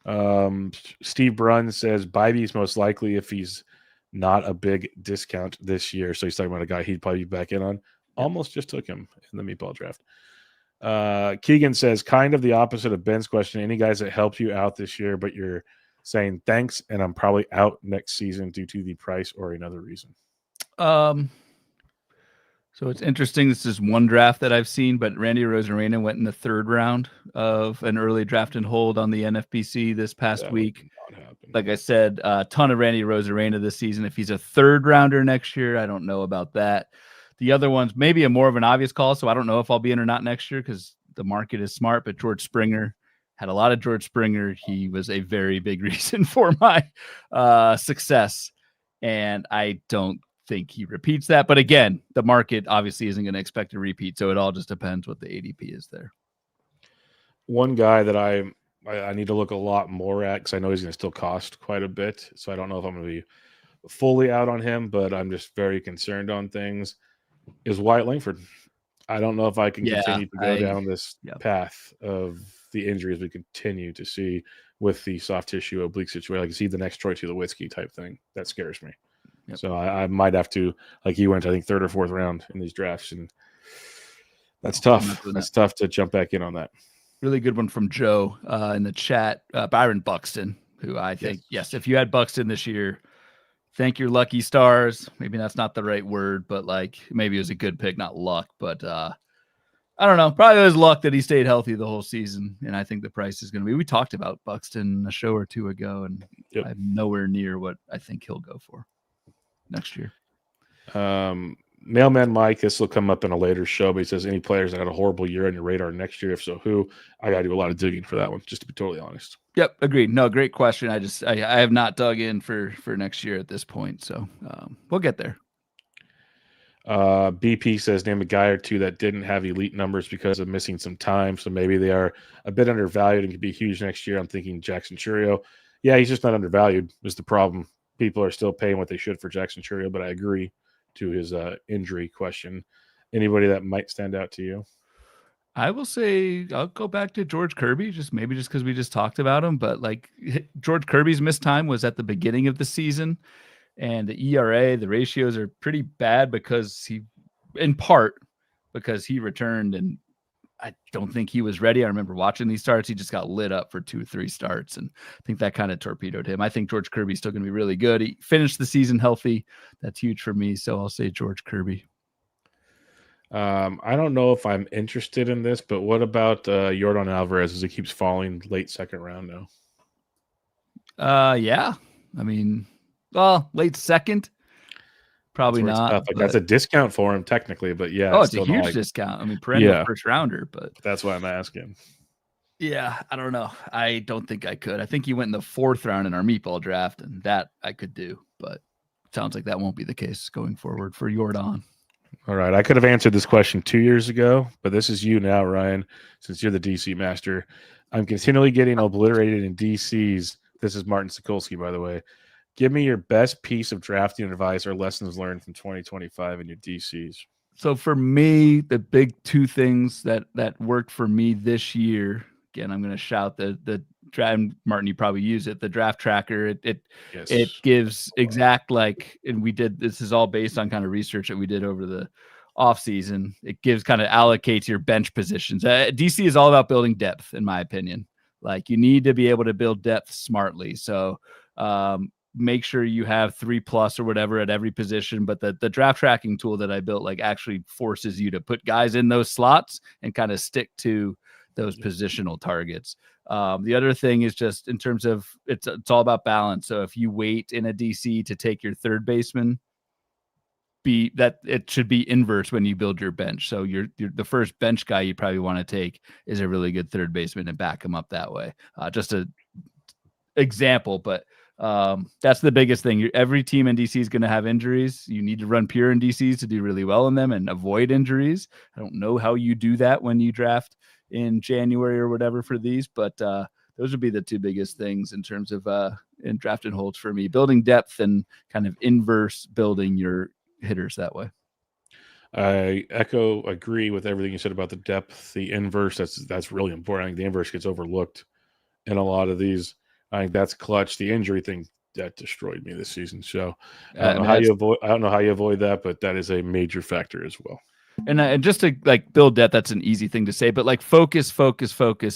there. Steve Brunn says Bybee's most likely if he's not a big discount this year. So he's talking about a guy he'd probably be back in on. Almost just took him in the meatball draft. Keegan says kind of the opposite of Ben's question. Any guys that helped you out this year, but you're saying thanks, and I'm probably out next season due to the price or another reason. So it's interesting. This is one draft that I've seen, but Randy Rosarena went in the 3rd round of an early draft and hold on the NFBC this past week. Like I said, a ton of Randy Rosarena this season. If he's a 3rd rounder next year, I don't know about that. The other ones, maybe a more of an obvious call. So I don't know if I'll be in or not next year because the market is smart, but George Springer. Had a lot of George Springer. He was a very big reason for my success. And I don't think he repeats that. But again, the market obviously isn't going to expect a repeat. So it all just depends what the ADP is there. One guy that I need to look a lot more at because I know he's going to still cost quite a bit. So I don't know if I'm going to be fully out on him, but I'm just very concerned on things, is Wyatt Langford. I don't know if I can continue to go down this path of the injuries we continue to see with the soft tissue oblique situation. Like, see the next Troy Tulowitzki type thing. That scares me. Yep. So I might have to, like he went, I think, 3rd or 4th round in these drafts. And that's tough. That's tough to jump back in on that. Really good one from Joe in the chat. Byron Buxton, who I think, yes, if you had Buxton this year, thank your lucky stars. Maybe that's not the right word, but like maybe it was a good pick, not luck. But I don't know. Probably it was luck that he stayed healthy the whole season. And I think the price is going to be. We talked about Buxton a show or two ago, and I'm nowhere near what I think he'll go for next year. Mailman Mike, this will come up in a later show, but he says any players that had a horrible year on your radar next year? If so, who? I got to do a lot of digging for that one, just to be totally honest. Yep, agreed. No, great question. I have not dug in for next year at this point, so we'll get there. BP says name a guy or two that didn't have elite numbers because of missing some time, so maybe they are a bit undervalued and could be huge next year. I'm thinking Jackson Churio. Yeah, he's just not undervalued is the problem. People are still paying what they should for Jackson Churio, but I agree to his injury question. Anybody that might stand out to you? I will say I'll go back to George Kirby, just because we just talked about him. But like George Kirby's missed time was at the beginning of the season, and the ERA, the ratios are pretty bad because he returned, and I don't think he was ready. I remember watching these starts. He just got lit up for 2 or 3 starts, and I think that kind of torpedoed him. I think George Kirby's still going to be really good. He finished the season healthy. That's huge for me. So I'll say George Kirby. I don't know if I'm interested in this, but what about Yordan Alvarez as he keeps falling late 2nd round now? Yeah. I mean, well, late 2nd. Probably not. Like, that's a discount for him technically, but yeah. Oh, it's a huge discount. I mean, perennial 1st rounder, but that's why I'm asking. Yeah, I don't know. I don't think I could. I think he went in the 4th round in our meatball draft, and that I could do, but it sounds like that won't be the case going forward for Yordan. All right. I could have answered this question 2 years ago, but this is you now, Ryan, since you're the DC master. I'm continually getting obliterated in DCs. This is Martin Sokolsky, by the way. Give me your best piece of drafting advice or lessons learned from 2025 in your DCs. So for me, the big 2 things that worked for me this year, again, I'm going to shout the draft. Martin, you probably use it. The draft tracker. It gives exact, like, and we did, this is all based on kind of research that we did over the off season. It kind of allocates your bench positions. DC is all about building depth, in my opinion. Like, you need to be able to build depth smartly. So make sure you have 3+ or whatever at every position. But the draft tracking tool that I built like actually forces you to put guys in those slots and kind of stick to those positional targets. The other thing is just in terms of it's all about balance. So if you wait in a DC to take your third baseman, it should be inverse when you build your bench. So you're the first bench guy you probably want to take is a really good third baseman and back him up that way. Just a example, but that's the biggest thing. Every team in DC is going to have injuries. You need to run pure in DCs to do really well in them and avoid injuries. I don't know how you do that when you draft in January or whatever for these, but those would be the two biggest things in terms of in draft and holds for me, building depth and kind of inverse building your hitters that way. I agree with everything you said about the depth. The inverse, that's really important. I think the inverse gets overlooked in a lot of these. I think that's clutch. The injury thing that destroyed me this season. So I don't know how you avoid that, but that is a major factor as well. And just to like build depth, that's an easy thing to say, but like focus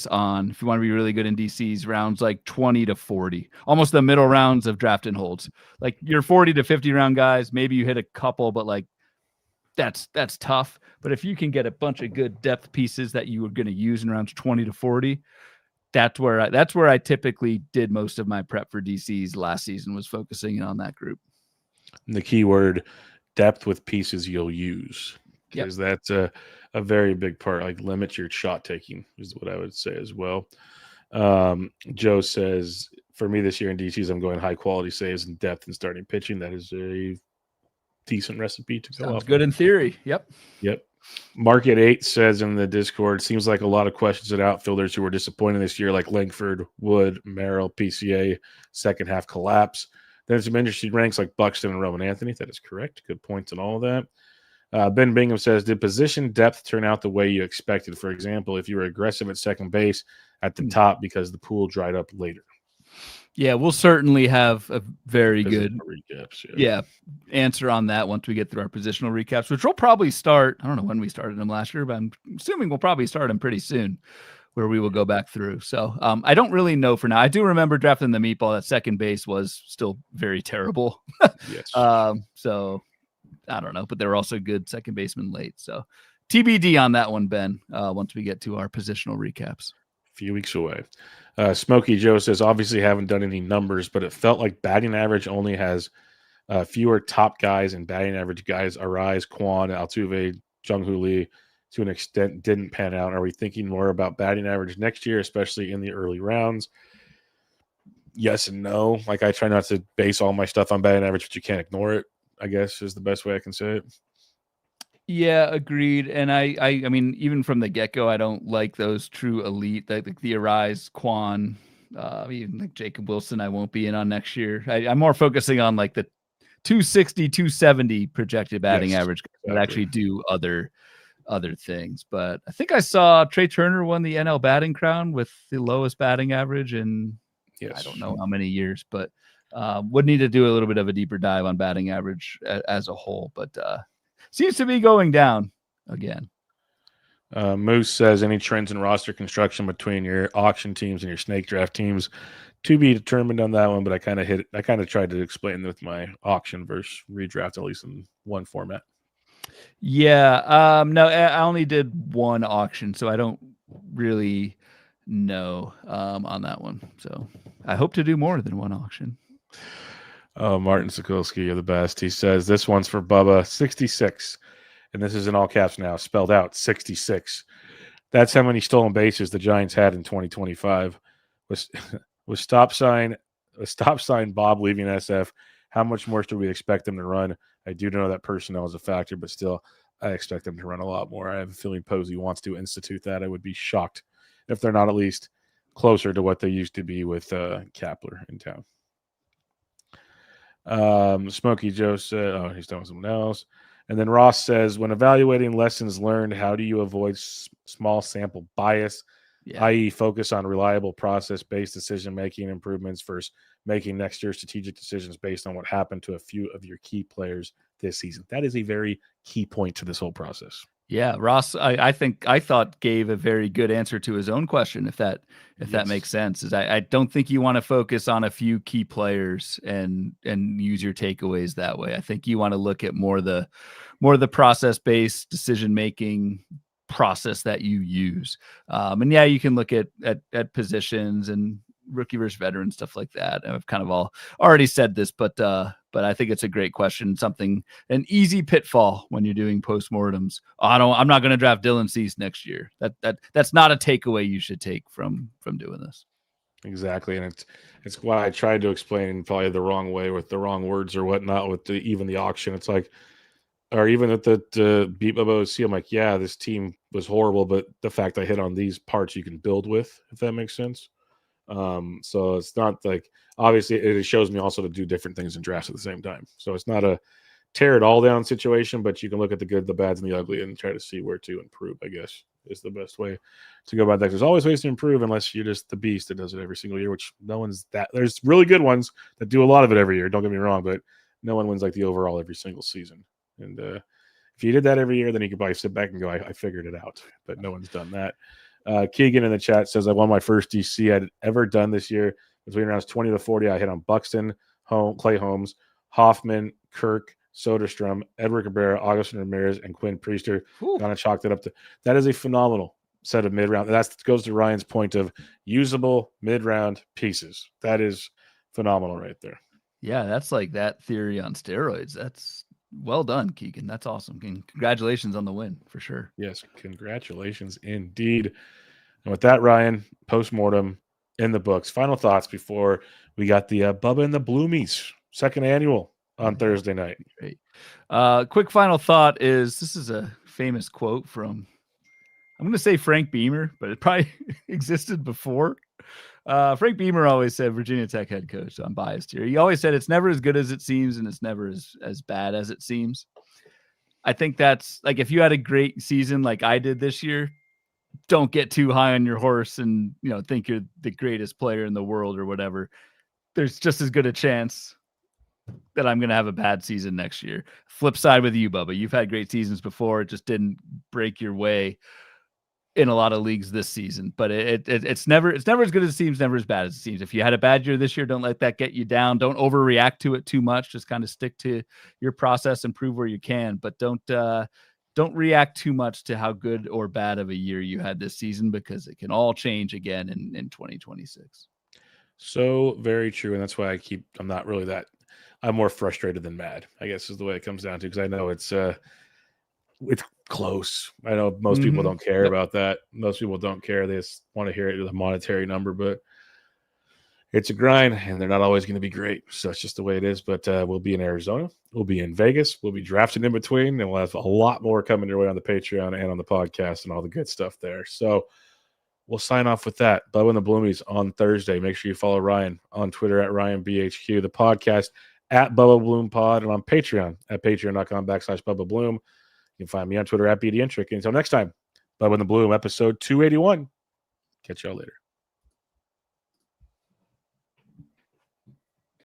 on, if you want to be really good in DCs, rounds like 20 to 40, almost the middle rounds of draft and holds. Like your 40 to 50 round guys, maybe you hit a couple, but like that's tough. But if you can get a bunch of good depth pieces that you were going to use in rounds 20 to 40, that's where I typically did most of my prep for DCs last season, was focusing on that group. And the key word, depth with pieces you'll use. Because that's a very big part. Like, limit your shot taking is what I would say as well. Joe says, for me this year in DCs, I'm going high quality saves and depth and starting pitching. That is a decent recipe to go off. Sounds good in theory. Yep. Market 8 says in the Discord, seems like a lot of questions at outfielders who were disappointed this year, like Langford, Wood, Merrill, PCA, second half collapse. There's some interesting ranks like Buxton and Roman Anthony. That is correct. Good points on all of that. Ben Bingham says, did position depth turn out the way you expected? For example, if you were aggressive at second base at the top because the pool dried up later. Yeah, we'll certainly have a very good recaps, answer on that once we get through our positional recaps, which we'll probably start. I don't know when we started them last year, but I'm assuming we'll probably start them pretty soon, where we will go back through. So I don't really know for now. I do remember drafting the meatball at second base was still very terrible. Yes. So I don't know, but they were also good second baseman late. So TBD on that one, Ben, once we get to our positional recaps. A few weeks away. Smokey Joe says, obviously haven't done any numbers, but it felt like batting average only has fewer top guys and batting average guys. Arise, Kwon, Altuve, Jung-Hoo Lee, to an extent, didn't pan out. Are we thinking more about batting average next year, especially in the early rounds? Yes and no. Like, I try not to base all my stuff on batting average, but you can't ignore it, I guess, is the best way I can say it. Yeah, agreed. And I mean, even from the get-go, I don't like those true elite, like the Arise, Kwon, even like Jacob Wilson, I won't be in on next year. I'm more focusing on like the 260, 270 projected batting average that actually do other things. But I think I saw Trey Turner won the NL batting crown with the lowest batting average in I don't know how many years, but would need to do a little bit of a deeper dive on batting average as a whole. But seems to be going down again. Moose says, any trends in roster construction between your auction teams and your snake draft teams? To be determined on that one, but I kind of tried to explain with my auction versus redraft, at least in one format. Yeah. No, I only did one auction, so I don't really know on that one. So I hope to do more than one auction. Oh, Martin Sokolsky, you're the best. He says, this one's for Bubba, 66. And this is in all caps now, spelled out, 66. That's how many stolen bases the Giants had in 2025. Was stop sign Bob leaving SF, how much more should we expect them to run? I do know that personnel is a factor, but still, I expect them to run a lot more. I have a feeling Posey wants to institute that. I would be shocked if they're not at least closer to what they used to be with Kapler in town. Smokey Joe said, he's done with someone else. And then Ross says, when evaluating lessons learned, how do you avoid small sample bias, i.e. focus on reliable process-based decision-making improvements versus making next year's strategic decisions based on what happened to a few of your key players this season. That is a very key point to this whole process. Yeah, Ross, I thought gave a very good answer to his own question, if that makes sense. Is I don't think you want to focus on a few key players and use your takeaways that way. I think you want to look at more the process-based decision-making process that you use. And yeah, you can look at positions and rookie versus veteran, stuff like that. I've kind of all already said this, but I think it's a great question. An easy pitfall when you're doing postmortems. I'm not going to draft Dylan Cease next year. That's not a takeaway you should take from doing this. Exactly. And it's why I tried to explain probably the wrong way with the wrong words or whatnot with even the auction. It's like, or even at the beat Bubba OC, I'm like, yeah, this team was horrible, but the fact I hit on these parts you can build with, if that makes sense. So it's not like, obviously it shows me also to do different things in drafts at the same time. So it's not a tear it all down situation, but you can look at the good, the bads, and the ugly and try to see where to improve, I guess, is the best way to go about that. There's always ways to improve unless you're just the beast that does it every single year, which no one's that. There's really good ones that do a lot of it every year. Don't get me wrong, but no one wins like the overall every single season. And if you did that every year, then you could probably sit back and go, I figured it out. But no one's done that. Keegan in the chat says, I won my first DC I'd ever done this year. Between rounds 20 to 40, I hit on Buxton, Clay Holmes, Hoffman, Kirk, Soderstrom, Edward Cabrera, Augustin Ramirez, and Quinn Priester. Kind of chalked it up to that is a phenomenal set of mid-round. That goes to Ryan's point of usable mid-round pieces. That is phenomenal right there. Yeah, that's like that theory on steroids. That's well done, Keegan. That's awesome. Congratulations on the win, for sure. Yes, congratulations indeed. And with that, Ryan, postmortem in the books. Final thoughts before we got the Bubba and the Bloomies second annual on Thursday night. Great. Quick final thought is this is a famous quote from, I'm going to say Frank Beamer, but it probably existed before. Frank Beamer always said, Virginia Tech head coach, so I'm biased here. He always said it's never as good as it seems and it's never as bad as it seems. I think that's like, if you had a great season like I did this year, don't get too high on your horse and, think you're the greatest player in the world or whatever. There's just as good a chance that I'm going to have a bad season next year. Flip side with you, Bubba. You've had great seasons before. It just didn't break your way in a lot of leagues this season, but it's never as good as it seems, never as bad as it seems. If you had a bad year this year, don't let that get you down. Don't overreact to it too much. Just kind of stick to your process and prove where you can, but don't react too much to how good or bad of a year you had this season, because it can all change again in 2026. So very true. And that's why I'm not really that, I'm more frustrated than mad, I guess is the way it comes down to, because I know it's close. I know most people don't care about that. Most people don't care. They just want to hear it with a monetary number, but it's a grind and they're not always going to be great. So it's just the way it is. But we'll be in Arizona. We'll be in Vegas. We'll be drafting in between, and we'll have a lot more coming your way on the Patreon and on the podcast and all the good stuff there. So we'll sign off with that. Bubba and the Bloomies on Thursday. Make sure you follow Ryan on Twitter at RyanBHQ, the podcast at Bubba Bloom Pod, and on Patreon at patreon.com/Bubba Bloom. You can find me on Twitter at BDintric. Until next time, Bubba and the Bloom, episode 281. Catch y'all later.